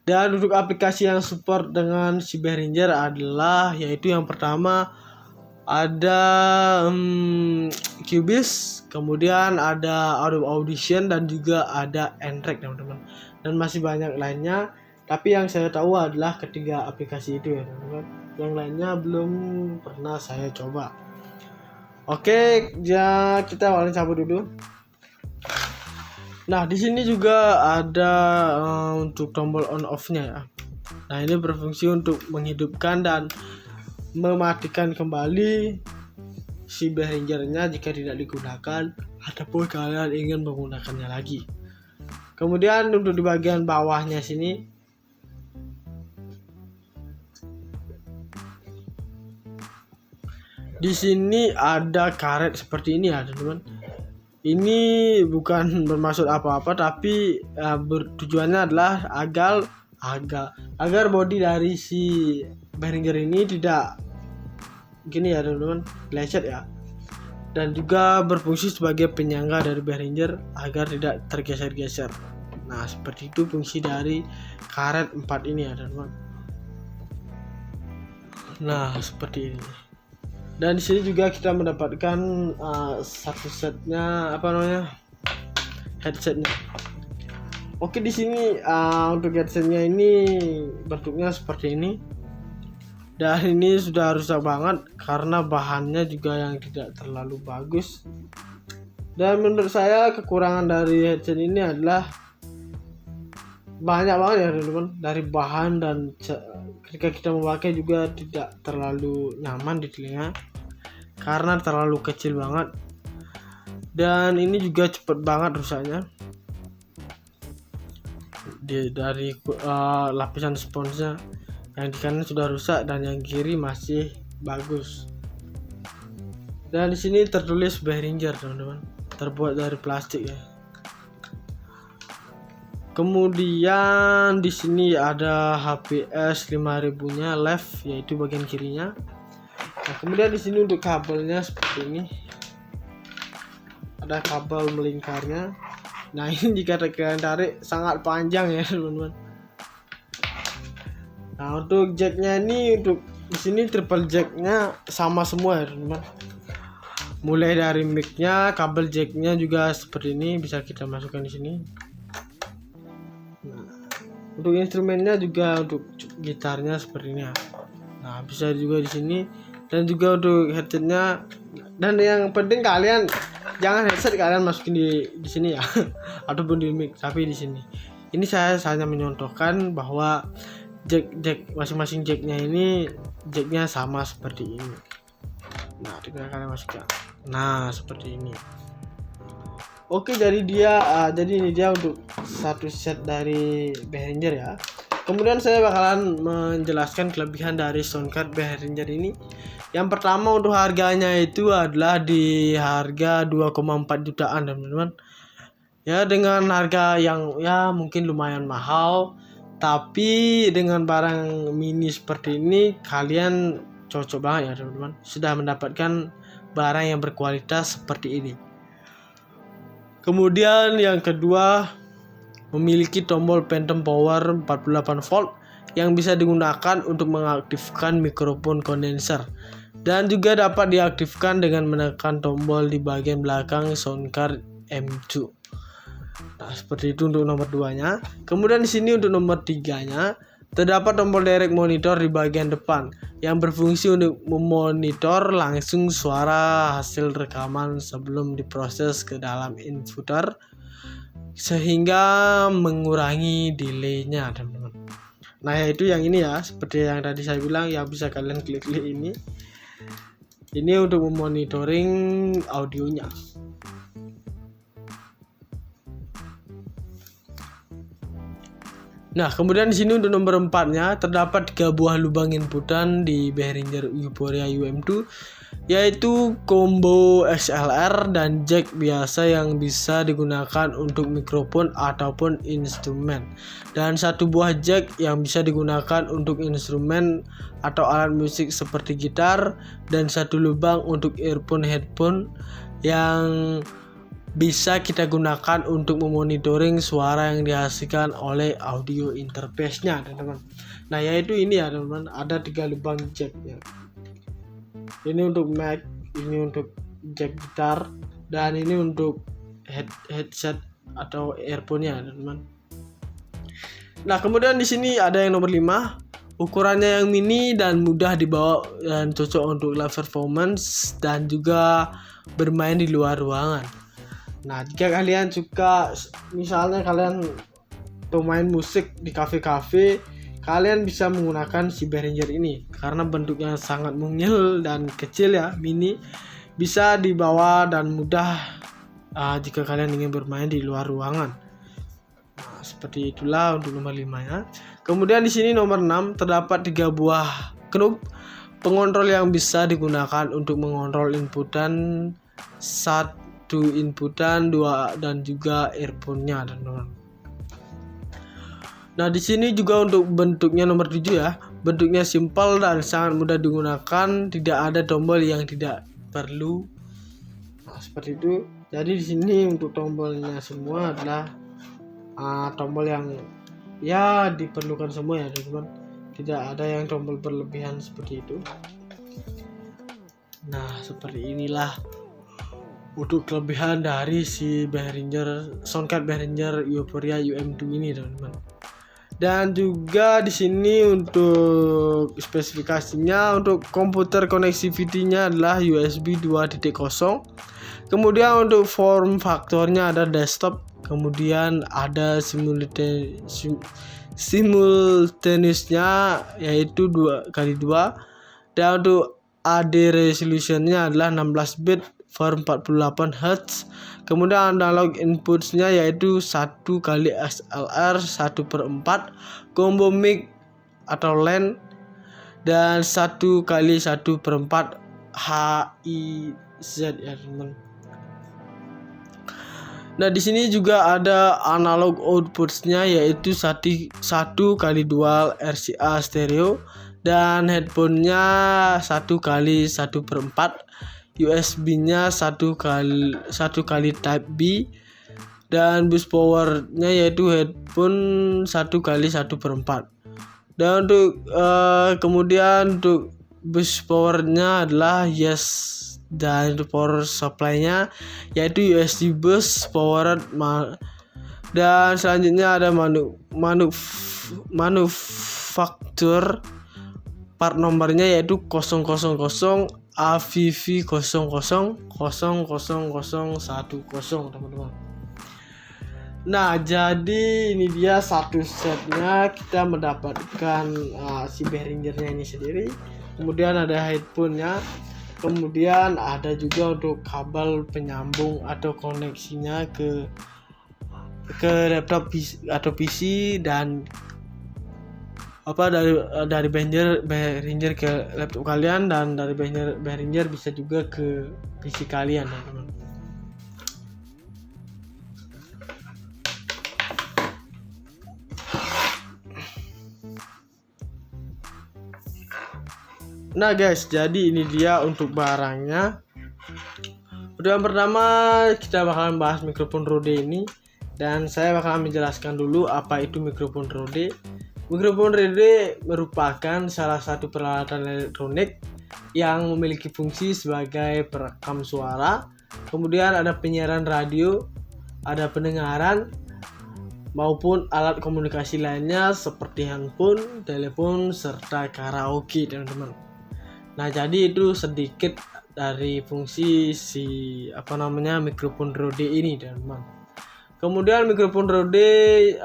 Dan untuk aplikasi yang support dengan si Behringer adalah, yaitu yang pertama ada Cubase, kemudian ada Adobe Audition, dan juga ada Nrek teman-teman, dan masih banyak lainnya. Tapi yang saya tahu adalah ketiga aplikasi itu ya teman-teman. Yang lainnya belum pernah saya coba. Oke, ya kita awalnya cabut dulu. Nah, di sini juga ada untuk tombol on off-nya ya. Nah, ini berfungsi untuk menghidupkan dan mematikan kembali si Behringer-nya jika tidak digunakan ataupun kalian ingin menggunakannya lagi. Kemudian untuk di bagian bawahnya sini di sini ada karet seperti ini ya teman-teman. Ini bukan bermaksud apa-apa, tapi tujuannya adalah agar bodi dari si Behringer ini tidak gini ya teman-teman, lecet ya, dan juga berfungsi sebagai penyangga dari Behringer agar tidak tergeser-geser. Nah, seperti itu fungsi dari karet 4 ini ya teman-teman. Nah, seperti ini. Dan di sini juga kita mendapatkan satu setnya headsetnya. Oke, di sini untuk headsetnya ini bentuknya seperti ini. Dan ini sudah rusak banget karena bahannya juga yang tidak terlalu bagus. Dan menurut saya kekurangan dari headset ini adalah banyak banget ya teman-teman, dari bahan, dan ketika kita memakai juga tidak terlalu nyaman di telinga karena terlalu kecil banget. Dan ini juga cepet banget rusaknya. Dari lapisan sponsnya yang di kanan sudah rusak dan yang kiri masih bagus. Dan di sini tertulis Behringer teman-teman, terbuat dari plastik ya. Kemudian di sini ada HPS 5000-nya left, yaitu bagian kirinya. Nah, kemudian di sini untuk kabelnya seperti ini. Ada kabel melingkarnya. Nah, ini jika kalian tarik sangat panjang ya teman-teman. Nah, untuk jacknya ini, untuk di sini triple jacknya sama semua ya teman-teman. Mulai dari mic-nya, kabel jacknya juga seperti ini bisa kita masukkan di sini. Nah, untuk instrumennya juga untuk gitarnya seperti ini ya. Nah, bisa juga di sini, dan juga untuk headsetnya. Dan yang penting kalian jangan headset kalian masukin di sini ya, ataupun di mic, tapi di sini. Ini saya hanya menyontohkan bahwa jack masing-masing jacknya ini jacknya sama seperti ini. Nah, tinggal kalian masukkan. Nah, seperti ini. Oke, jadi ini dia untuk satu set dari Behringer ya. Kemudian saya bakalan menjelaskan kelebihan dari soundcard Behringer ini. Yang pertama, untuk harganya itu adalah di harga 2,4 jutaan teman-teman. Ya, dengan harga yang ya mungkin lumayan mahal, tapi dengan barang mini seperti ini kalian cocok banget ya teman-teman. Sudah mendapatkan barang yang berkualitas seperti ini. Kemudian yang kedua, memiliki tombol phantom power 48 volt yang bisa digunakan untuk mengaktifkan mikrofon kondenser, dan juga dapat diaktifkan dengan menekan tombol di bagian belakang soundcard M2. Nah, seperti itu untuk nomor 2-nya. Kemudian di sini untuk nomor 3-nya terdapat tombol direct monitor di bagian depan yang berfungsi untuk memonitor langsung suara hasil rekaman sebelum diproses ke dalam inputer. sehingga mengurangi delay-nya, teman-teman. Nah, yaitu yang ini ya, seperti yang tadi saya bilang, ya bisa kalian klik-klik ini. Ini untuk memonitoring audionya. Nah, kemudian di sini untuk nomor 4-nya terdapat 3 buah lubang inputan di Behringer Euphoria UM2, yaitu combo XLR dan jack biasa yang bisa digunakan untuk mikrofon ataupun instrumen, dan 1 buah jack yang bisa digunakan untuk instrumen atau alat musik seperti gitar, dan 1 lubang untuk earphone headphone yang bisa kita gunakan untuk memonitoring suara yang dihasilkan oleh audio interface-nya, teman-teman. Nah, yaitu ini ya, teman-teman, ada 3 lubang jack ya. Ini untuk mic, ini untuk jack gitar, dan ini untuk headset atau earphone-nya, teman-teman. Nah, kemudian di sini ada yang nomor 5. Ukurannya yang mini dan mudah dibawa dan cocok untuk live performance dan juga bermain di luar ruangan. Nah, jika kalian suka, misalnya kalian pemain musik di kafe-kafe, kalian bisa menggunakan si Behringer ini karena bentuknya sangat mungil dan kecil ya, mini, bisa dibawa dan mudah jika kalian ingin bermain di luar ruangan. Nah, seperti itulah untuk nomor 5 ya. Kemudian di sini nomor 6 terdapat 3 buah knob pengontrol yang bisa digunakan untuk mengontrol inputan, 1 inputan, 2 dan juga earphone-nya, teman-teman. Nah, di sini juga untuk bentuknya nomor 7 ya. Bentuknya simpel dan sangat mudah digunakan, tidak ada tombol yang tidak perlu. Nah, seperti itu. Jadi di sini untuk tombolnya semua adalah tombol yang ya diperlukan semua ya, teman-teman. Tidak ada yang tombol berlebihan seperti itu. Nah, seperti inilah untuk kelebihan dari si Behringer Soundcard Behringer Euphoria UM2 ini, teman-teman. Dan juga di sini untuk spesifikasinya, untuk komputer connectivity-nya adalah USB 2.0. Kemudian untuk form faktornya ada desktop, kemudian ada simultaneousnya yaitu 2x2, dan untuk AD resolutionnya adalah 16 bit for 48 Hz. Kemudian analog inputsnya yaitu 1 kali XLR 1/4 combo mic atau LAN, dan 1 kali 1/4 HIZ ya, teman. Nah, di sini juga ada analog outputsnya yaitu 1 kali dual RCA stereo, dan headphone-nya 1 kali 1/4, USB-nya 1 kali Type B, dan bus power-nya yaitu headphone 1 kali 1/4. Dan untuk kemudian untuk bus power-nya adalah yes, dan untuk power supply-nya yaitu USB bus powered. Dan selanjutnya ada manufaktur part nomornya yaitu 000 AVV 000010, teman-teman. Nah, jadi ini dia satu setnya, kita mendapatkan si Behringernya ini sendiri. Kemudian ada headphone-nya, kemudian ada juga untuk kabel penyambung atau koneksinya ke laptop atau PC, dan dari Behringer ke laptop kalian, dan dari Behringer bisa juga ke PC kalian, teman-teman. Nah guys, jadi ini dia untuk barangnya. Untuk yang pertama kita bakalan bahas mikrofon Rode ini, dan saya bakalan menjelaskan dulu apa itu mikrofon Rode. Mikrofon Rode merupakan salah satu peralatan elektronik yang memiliki fungsi sebagai perekam suara, kemudian ada penyiaran radio, ada pendengaran, maupun alat komunikasi lainnya seperti handphone, telepon, serta karaoke, teman-teman. Nah, jadi itu sedikit dari fungsi mikrofon Rode ini, teman-teman. Kemudian mikrofon Rode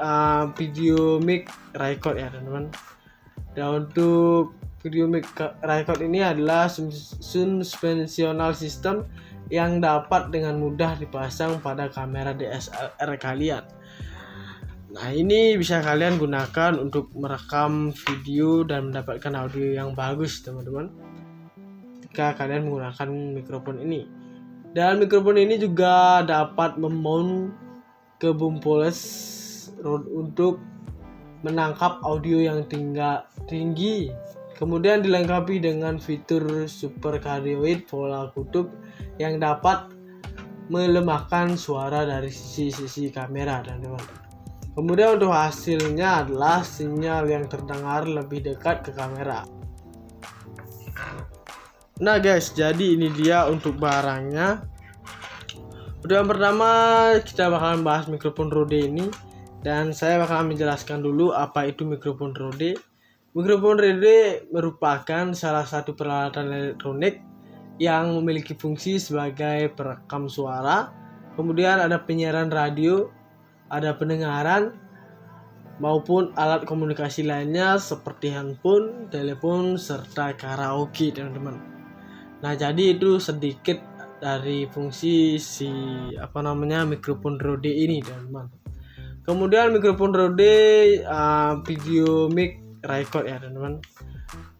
video mic record ya teman-teman. Dan untuk video mic record ini adalah suspensional system yang dapat dengan mudah dipasang pada kamera DSLR kalian. Nah, ini bisa kalian gunakan untuk merekam video dan mendapatkan audio yang bagus teman-teman, jika kalian menggunakan mikrofon ini. Dan mikrofon ini juga dapat memount ke bumpoles untuk menangkap audio yang tinggi. Kemudian dilengkapi dengan fitur super cardioid pola kutub yang dapat melemahkan suara dari sisi-sisi kamera, teman-teman. Kemudian untuk hasilnya adalah sinyal yang terdengar lebih dekat ke kamera. Nah guys, jadi ini dia untuk barangnya. Untuk yang pertama kita bakalan bahas mikrofon Rode ini, dan saya bakalan menjelaskan dulu apa itu mikrofon Rode. Mikrofon Rode merupakan salah satu peralatan elektronik yang memiliki fungsi sebagai perekam suara. Kemudian ada penyiaran radio, ada pendengaran, maupun alat komunikasi lainnya seperti handphone, telepon, serta karaoke, teman-teman. Nah, jadi itu sedikit dari fungsi mikrofon Rode ini, teman-teman. Kemudian mikrofon Rode video mic record ya, teman-teman.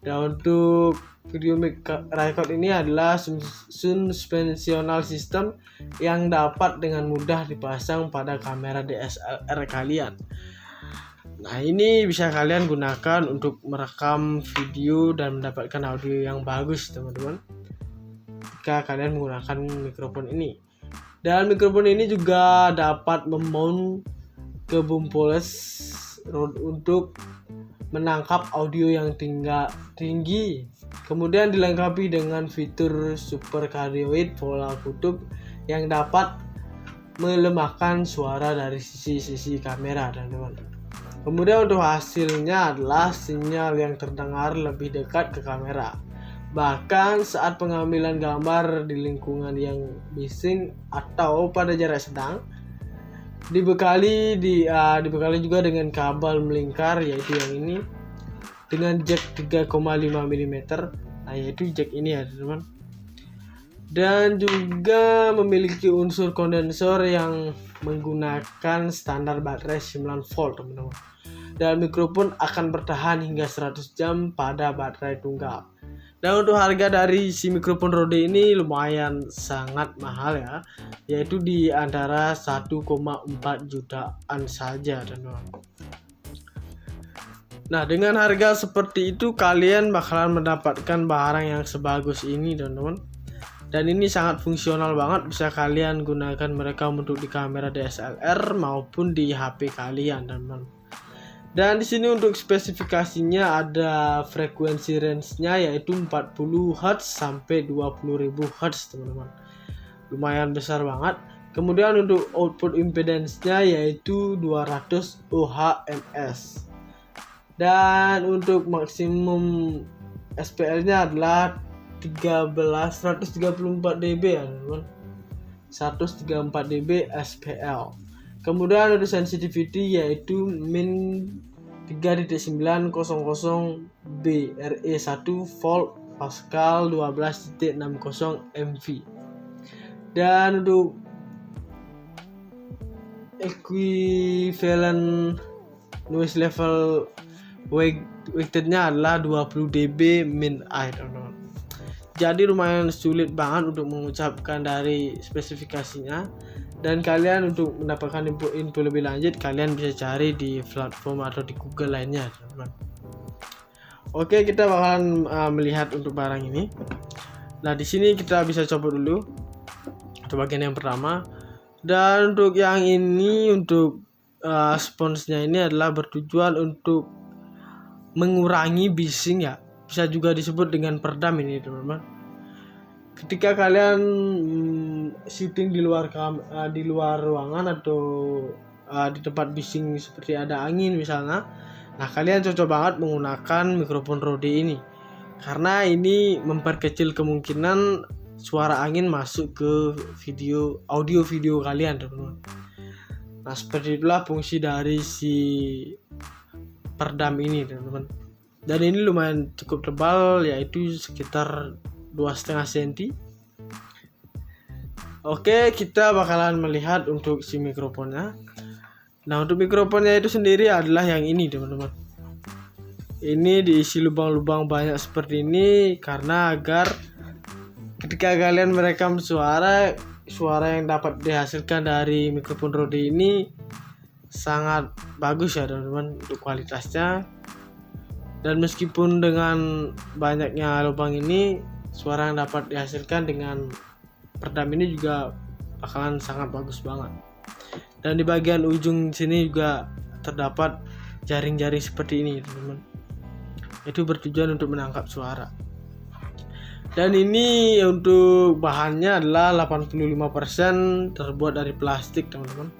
Dan untuk video mic record ini adalah suspensional system yang dapat dengan mudah dipasang pada kamera DSLR kalian. Nah, ini bisa kalian gunakan untuk merekam video dan mendapatkan audio yang bagus, teman-teman, jika kalian menggunakan mikrofon ini. Dan mikrofon ini juga dapat memount ke bumpoles untuk menangkap audio yang tinggi. Kemudian dilengkapi dengan fitur super cardioid pola kutub yang dapat melemahkan suara dari sisi-sisi kamera, teman-teman. Kemudian untuk hasilnya adalah sinyal yang terdengar lebih dekat ke kamera. Bahkan saat pengambilan gambar di lingkungan yang bising atau pada jarak sedang, dibekali juga dengan kabel melingkar, yaitu yang ini, dengan jack 3,5 mm. Nah, yaitu jack ini ya, teman-teman. Dan juga memiliki unsur kondensor yang menggunakan standar baterai 9 volt, teman-teman. Dan mikrofon akan bertahan hingga 100 jam pada baterai tunggal. Dan untuk harga dari si mikrofon Rode ini lumayan sangat mahal ya, yaitu di antara 1,4 jutaan saja, teman-teman. Nah, dengan harga seperti itu kalian bakalan mendapatkan barang yang sebagus ini, teman-teman. Dan ini sangat fungsional banget, bisa kalian gunakan mereka untuk di kamera DSLR maupun di HP kalian, teman-teman. Dan di sini untuk spesifikasinya ada frekuensi range-nya yaitu 40 Hz sampai 20.000 Hz, teman-teman. Lumayan besar banget. Kemudian untuk output impedance-nya yaitu 200 ohms. Dan untuk maksimum SPL-nya adalah 134 dB ya, teman-teman. 134 dB SPL. Kemudian ada sensitivity yaitu min 3.900 B RE1 volt Pascal 12.60 MV. Dan untuk equivalent noise level weighted-nya adalah 20 dB min air, teman-teman. Jadi lumayan sulit banget untuk mengucapkan dari spesifikasinya. Dan kalian untuk mendapatkan info lebih lanjut, kalian bisa cari di platform atau di Google lainnya, teman-teman. Oke, kita bakalan melihat untuk barang ini. Nah, di sini kita bisa coba dulu untuk bagian yang pertama. Dan untuk yang ini, untuk sponsnya ini adalah bertujuan untuk mengurangi bising ya. Bisa juga disebut dengan peredam ini, teman-teman. Ketika kalian syuting di luar ruangan atau di tempat bising seperti ada angin misalnya, nah kalian cocok banget menggunakan mikrofon Rode ini, karena ini memperkecil kemungkinan suara angin masuk ke audio video kalian, teman-teman. Nah, seperti itulah fungsi dari si peredam ini, teman-teman. Dan ini lumayan cukup tebal, yaitu sekitar 2,5 cm. Oke, kita bakalan melihat untuk si mikrofonnya. Nah, untuk mikrofonnya itu sendiri adalah yang ini, teman-teman. Ini diisi lubang-lubang banyak seperti ini karena agar ketika kalian merekam suara yang dapat dihasilkan dari mikrofon Rode ini sangat bagus ya, teman-teman, untuk kualitasnya. Dan meskipun dengan banyaknya lubang ini, suara yang dapat dihasilkan dengan peredam ini juga bakalan sangat bagus banget. Dan di bagian ujung sini juga terdapat jaring-jaring seperti ini, teman-teman. Itu bertujuan untuk menangkap suara. Dan ini untuk bahannya adalah 85% terbuat dari plastik, teman-teman.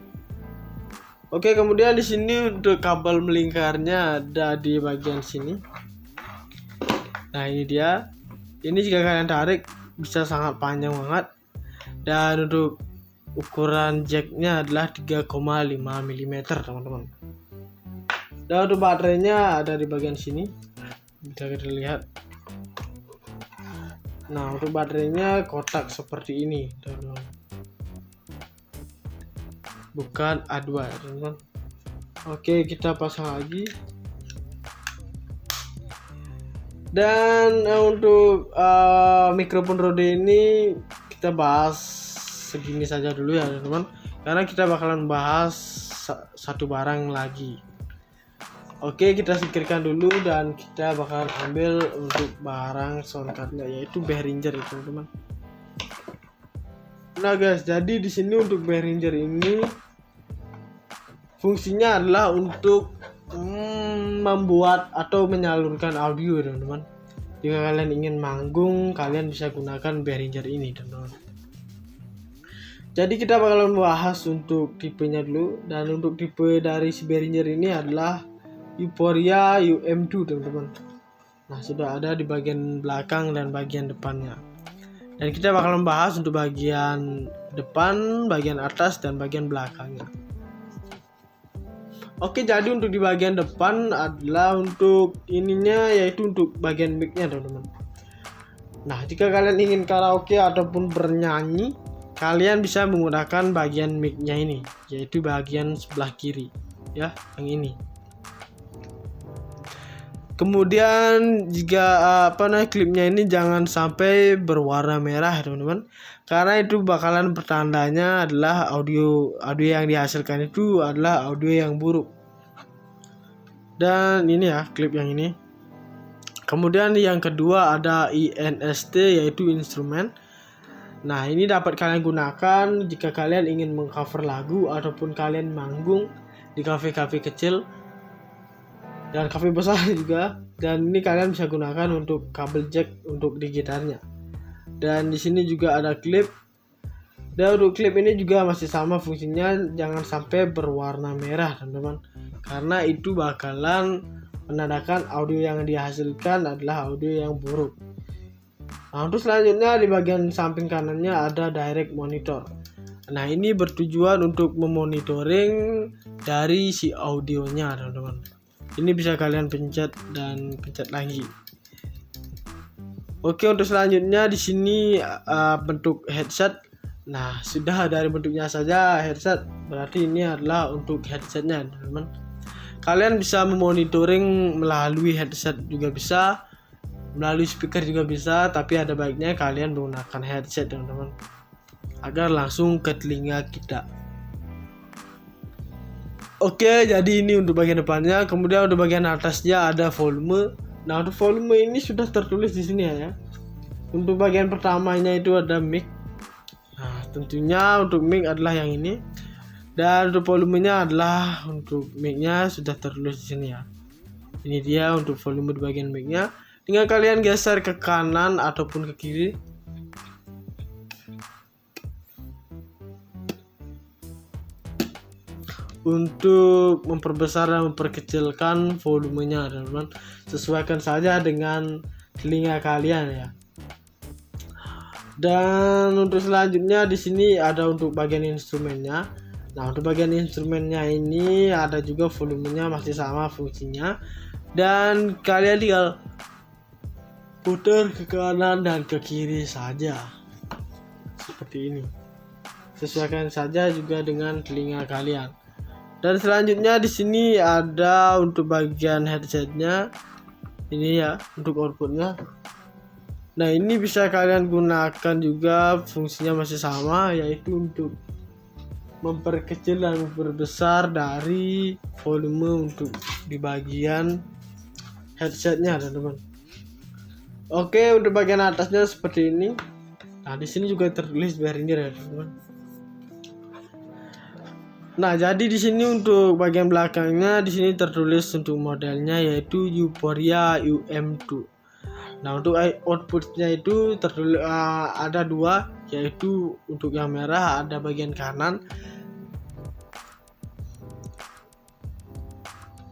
Oke, kemudian di sini untuk kabel melingkarnya ada di bagian sini. Nah, ini dia. Ini jika kalian tarik bisa sangat panjang banget. Dan untuk ukuran jacknya adalah 3,5 mm, teman-teman. Dan untuk baterainya ada di bagian sini. Bisa kita lihat. Nah, untuk baterainya kotak seperti ini, teman-teman. Bukan A2, teman-teman. Oke, kita pasang lagi. Dan untuk mikrofon Rode ini kita bahas segini saja dulu ya, teman-teman. Karena kita bakalan bahas satu barang lagi. Oke, kita singkirkan dulu dan kita bakalan ambil untuk barang soundcardnya, yaitu Behringer ya, teman-teman. Nah guys, jadi di sini untuk Behringer ini fungsinya adalah untuk membuat atau menyalurkan audio, teman-teman. Jika kalian ingin manggung, kalian bisa gunakan Behringer ini, teman-teman. Jadi kita bakalan membahas untuk tipenya dulu. Dan untuk tipe dari si Behringer ini adalah Euphoria UM2, teman-teman. Nah, sudah ada di bagian belakang dan bagian depannya. Dan kita bakal membahas untuk bagian depan, bagian atas, dan bagian belakangnya. Oke, jadi untuk di bagian depan adalah untuk ininya, yaitu untuk bagian mic-nya, teman-teman. Nah, jika kalian ingin karaoke ataupun bernyanyi, kalian bisa menggunakan bagian mic-nya ini, yaitu bagian sebelah kiri, ya, yang ini. Kemudian jika klipnya ini jangan sampai berwarna merah, teman-teman, karena itu bakalan pertandanya adalah audio yang dihasilkan itu adalah audio yang buruk. Dan ini ya klip yang ini. Kemudian yang kedua ada INST, yaitu instrumen. Nah, ini dapat kalian gunakan jika kalian ingin mengcover lagu ataupun kalian manggung di kafe-kafe kecil dan kafe besar juga. Dan ini kalian bisa gunakan untuk kabel jack untuk di gitarnya. Dan di sini juga ada klip. Dan untuk klip ini juga masih sama fungsinya, jangan sampai berwarna merah, teman-teman, karena itu bakalan menandakan audio yang dihasilkan adalah audio yang buruk. Nah, untuk selanjutnya di bagian samping kanannya ada direct monitor. Nah, ini bertujuan untuk memonitoring dari si audionya, teman-teman. Ini bisa kalian pencet dan pencet lagi. Oke, untuk selanjutnya di sini bentuk headset. Nah, sudah dari bentuknya saja headset, berarti ini adalah untuk headsetnya, teman-teman. Kalian bisa memonitoring melalui headset juga bisa, melalui speaker juga bisa, tapi ada baiknya kalian menggunakan headset, teman-teman, agar langsung ke telinga kita. Oke, jadi ini untuk bagian depannya. Kemudian untuk bagian atasnya ada volume. Nah, untuk volume ini sudah tertulis di sini ya. Untuk bagian pertamanya itu ada mic. Nah, tentunya untuk mic adalah yang ini. Dan untuk volumenya adalah untuk mic-nya sudah tertulis di sini ya. Ini dia untuk volume di bagian mic-nya. Tinggal kalian geser ke kanan ataupun ke kiri. Untuk memperbesar dan memperkecilkan volumenya, teman-teman, sesuaikan saja dengan telinga kalian ya. Dan untuk selanjutnya di sini ada untuk bagian instrumennya. Nah, untuk bagian instrumennya ini ada juga volumenya masih sama fungsinya, dan kalian tinggal putar ke kanan dan ke kiri saja seperti ini. Sesuaikan saja juga dengan telinga kalian. Dan selanjutnya di sini ada untuk bagian headsetnya ini ya, untuk outputnya. Nah, ini bisa kalian gunakan juga, fungsinya masih sama, yaitu untuk memperkecil dan memperbesar dari volume untuk di bagian headsetnya, teman-teman. Oke, untuk bagian atasnya seperti ini. Nah, di sini juga tertulis Behringer ya, teman-teman. Nah, jadi di sini untuk bagian belakangnya di sini tertulis untuk modelnya yaitu Euphoria UM2. Nah, untuk outputnya itu tertulis ada dua, yaitu untuk yang merah ada bagian kanan,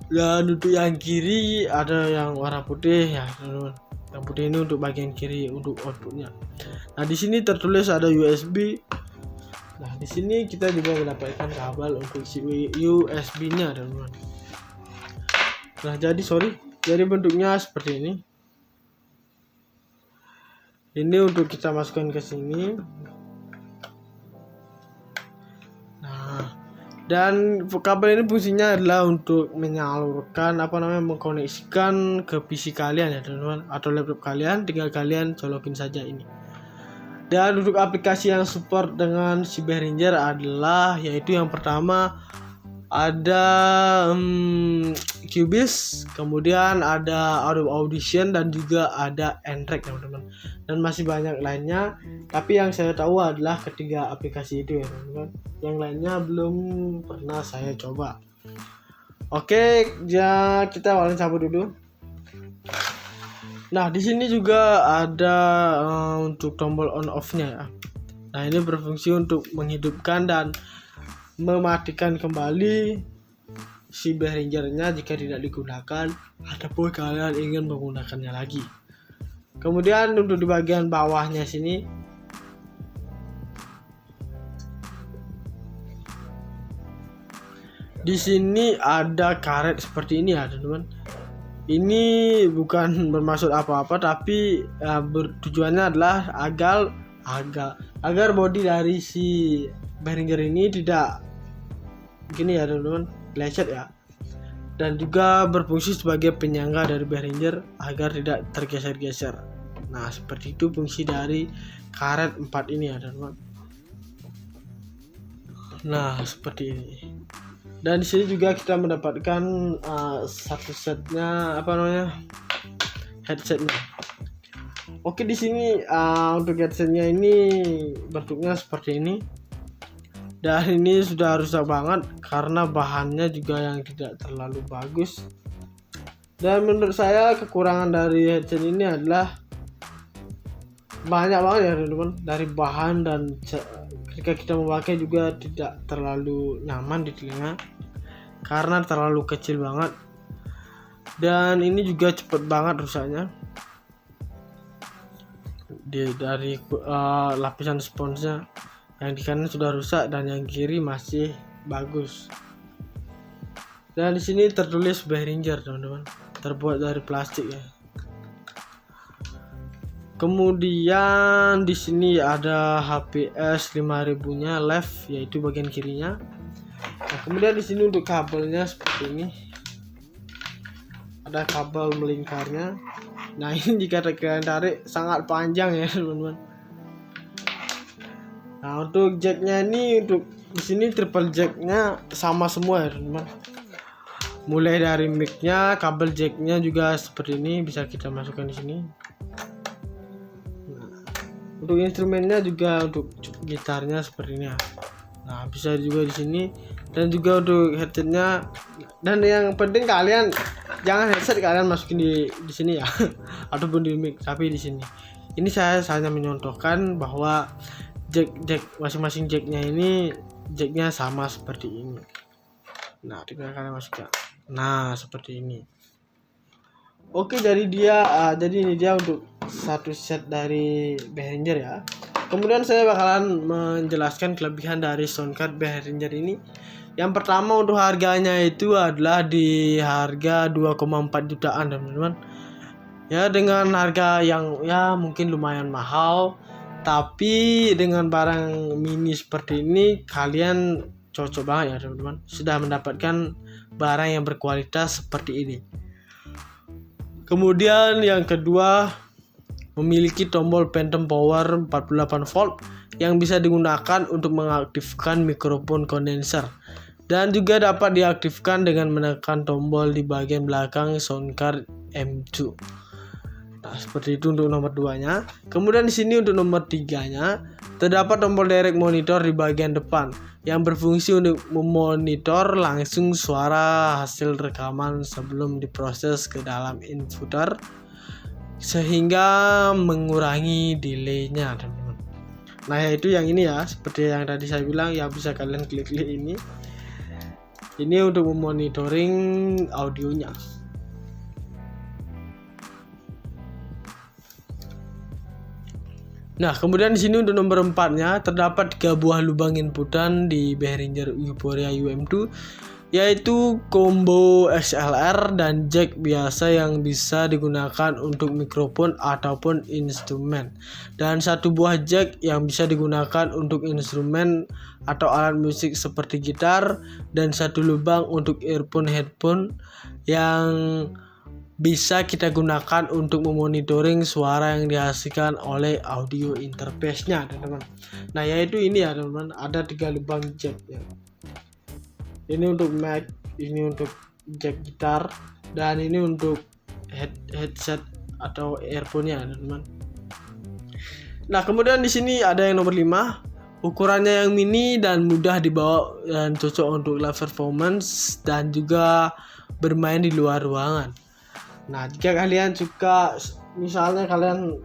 dan untuk yang kiri ada yang warna putih ya, teman-teman. Yang putih ini untuk bagian kiri untuk outputnya. Nah, di sini tertulis ada USB. Nah, di sini kita juga mendapatkan kabel untuk si USB-nya, teman-teman. Nah, jadi bentuknya seperti ini. Ini untuk kita masukkan ke sini. Nah, dan kabel ini fungsinya adalah untuk menyalurkan mengkoneksikan ke PC kalian ya, teman-teman, atau laptop kalian. Tinggal kalian colokin saja ini. Dan untuk aplikasi yang support dengan si Behringer adalah yaitu yang pertama ada Cubase, kemudian ada Audition, dan juga ada N-Track, teman-teman. Dan masih banyak lainnya, tapi yang saya tahu adalah ketiga aplikasi itu ya, teman-teman. Yang lainnya belum pernah saya coba. Oke, ya kita awalnya cabut dulu. Nah, di sini juga ada untuk tombol on off-nya ya. Nah, ini berfungsi untuk menghidupkan dan mematikan kembali si Behringer-nya jika tidak digunakan ataupun kalian ingin menggunakannya lagi. Kemudian untuk di bagian bawahnya sini di sini ada karet seperti ini ya, teman-teman. Ini bukan bermaksud apa-apa, tapi tujuannya adalah agar bodi dari si Behringer ini tidak begini ya, teman-teman, lecet ya. Dan juga berfungsi sebagai penyangga dari Behringer agar tidak tergeser-geser. Nah, seperti itu fungsi dari karet 4 ini ya, teman-teman. Nah, seperti ini. Dan di sini juga kita mendapatkan satu setnya headsetnya. Oke, di sini untuk headsetnya ini bentuknya seperti ini. Dan ini sudah rusak banget karena bahannya juga yang tidak terlalu bagus. Dan menurut saya kekurangan dari headset ini adalah banyak banget ya, teman-teman, dari bahan, dan ketika kita memakai juga tidak terlalu nyaman di telinga karena terlalu kecil banget, dan ini juga cepet banget rusaknya dari lapisan sponsnya. Yang di kanan sudah rusak dan yang kiri masih bagus. Dan di sini tertulis Behringer, teman-teman, terbuat dari plastik ya. Kemudian di sini ada HPS 5000-nya left, yaitu bagian kirinya. Nah, kemudian di sini untuk kabelnya seperti ini. Ada kabel melingkarnya. Nah, ini jika kalian tarik sangat panjang ya, teman-teman. Nah, untuk jacknya ini, untuk di sini triple jacknya sama semua ya, teman-teman. Mulai dari mic-nya, kabel jacknya juga seperti ini bisa kita masukkan di sini. Untuk instrumennya juga untuk gitarnya seperti ini ya. Nah, bisa juga di sini, dan juga untuk headsetnya. Dan yang penting kalian jangan headset kalian masukin di sini ya, ataupun di mic, tapi di sini. Ini saya hanya menyontohkan bahwa jack masing-masing jacknya ini jacknya sama seperti ini. Nah, tinggal kalian masukkan. Nah, seperti ini. Oke, jadi ini dia untuk satu set dari Behringer ya. kemudian saya bakalan menjelaskan kelebihan dari soundcard Behringer ini. Yang pertama, untuk harganya itu adalah di harga 2,4 jutaan teman-teman. Ya, dengan harga yang ya mungkin lumayan mahal, tapi dengan barang mini seperti ini kalian cocok banget ya teman-teman. Sudah mendapatkan barang yang berkualitas seperti ini. Kemudian yang kedua, memiliki tombol phantom power 48 volt yang bisa digunakan untuk mengaktifkan mikrofon kondenser, dan juga dapat diaktifkan dengan menekan tombol di bagian belakang soundcard M2. Nah, seperti itu untuk nomor 2-nya. Kemudian di sini untuk nomor 3-nya, terdapat tombol direct monitor di bagian depan yang berfungsi untuk memonitor langsung suara hasil rekaman sebelum diproses ke dalam inputer, sehingga mengurangi delay-nya teman-teman. Nah, yaitu yang ini ya, seperti yang tadi saya bilang ya, bisa kalian klik-klik ini. Ini untuk memonitoring audionya. Nah, kemudian di sini untuk nomor 4-nya terdapat 3 buah lubang inputan di Behringer Euphoria UM2, yaitu combo XLR dan jack biasa yang bisa digunakan untuk mikrofon ataupun instrumen, dan 1 buah jack yang bisa digunakan untuk instrumen atau alat musik seperti gitar, dan 1 lubang untuk earphone headphone yang bisa kita gunakan untuk memonitoring suara yang dihasilkan oleh audio interface-nya teman-teman. Nah, yaitu ini ya teman-teman, ada 3 lubang jack ya. Ini untuk mic, ini untuk jack gitar, dan ini untuk headset atau earphone-nya teman-teman. Nah, kemudian di sini ada yang nomor 5. Ukurannya yang mini dan mudah dibawa dan cocok untuk live performance dan juga bermain di luar ruangan. Nah, jika kalian suka, misalnya kalian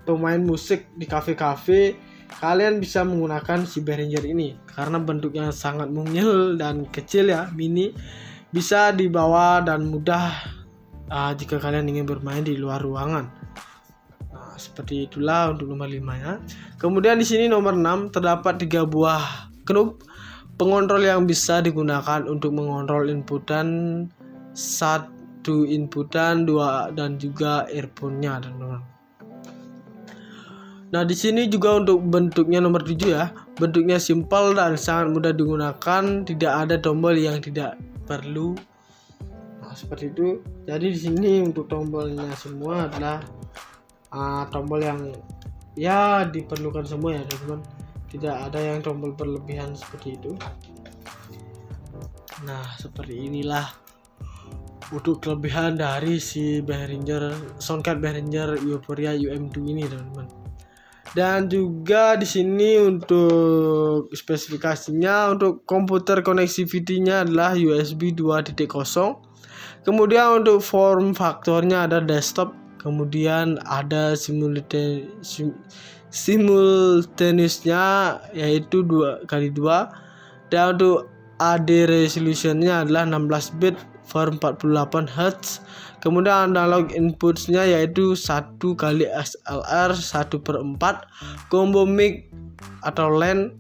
pemain musik di kafe-kafe, kalian bisa menggunakan si Behringer ini karena bentuknya sangat mungil dan kecil ya, mini, bisa dibawa dan mudah jika kalian ingin bermain di luar ruangan. Nah, seperti itulah untuk nomor 5-nya. Kemudian di sini nomor 6 terdapat 3 buah knob pengontrol yang bisa digunakan untuk mengontrol inputan, 1 inputan, 2 dan juga earphone-nya teman-teman. Nah, di sini juga untuk bentuknya nomor 7 ya. Bentuknya simpel dan sangat mudah digunakan, tidak ada tombol yang tidak perlu. Nah, seperti itu. Jadi di sini untuk tombolnya semua adalah tombol yang ya diperlukan semua ya teman-teman. Tidak ada yang tombol berlebihan seperti itu. Nah, seperti inilah untuk kelebihan dari si Behringer soundcard Behringer Euphoria UM2 ini teman-teman. Dan juga di sini untuk spesifikasinya, untuk komputer connectivity-nya adalah USB 2.0. Kemudian untuk form faktornya ada desktop, kemudian ada simultaneousnya yaitu 2x2, dan untuk AD resolutionnya adalah 16 bit for 48 Hz. Kemudian analog inputsnya yaitu 1 kali XLR 1/4 combo mic atau LAN,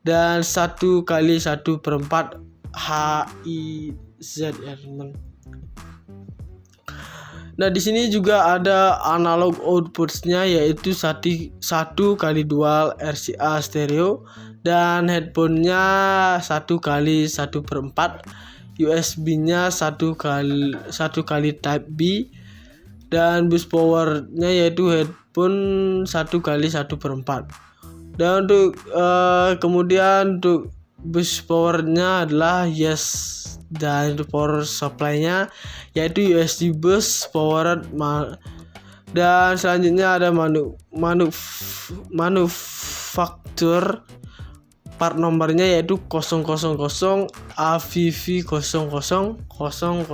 dan 1 kali 1/4 HIZ ya teman. Nah, di sini juga ada analog outputsnya yaitu 1 kali dual RCA stereo, dan headphone-nya 1 kali 1/4, USB-nya 1 kali Type B, dan bus power-nya yaitu headphone 1 kali 1/4. Dan untuk kemudian untuk bus power-nya adalah yes, dan untuk power supply-nya yaitu USB bus powered, dan selanjutnya ada manufaktur part nomornya yaitu 000 AVV 00 00010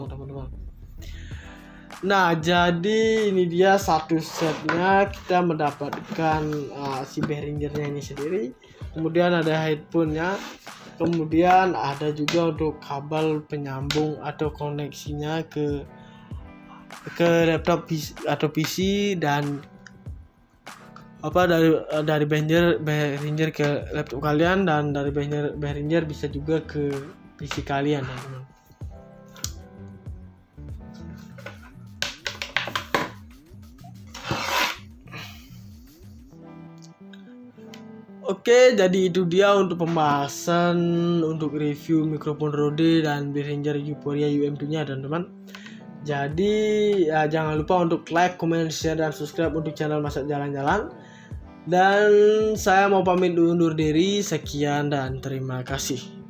teman-teman. Nah, jadi ini dia satu setnya, kita mendapatkan si Behringernya ini sendiri. Kemudian ada headphone-nya, kemudian ada juga untuk kabel penyambung atau koneksinya ke laptop atau PC, dan dari Behringer ke laptop kalian, dan dari Behringer bisa juga ke PC kalian, teman-teman. Oke, jadi itu dia untuk pembahasan untuk review mikrofon Rode dan Behringer Euphoria UM2-nya, teman-teman. Jadi ya, jangan lupa untuk like, comment, share, dan subscribe untuk channel Masak Jalan-Jalan. Dan saya mau pamit undur diri. Sekian dan terima kasih.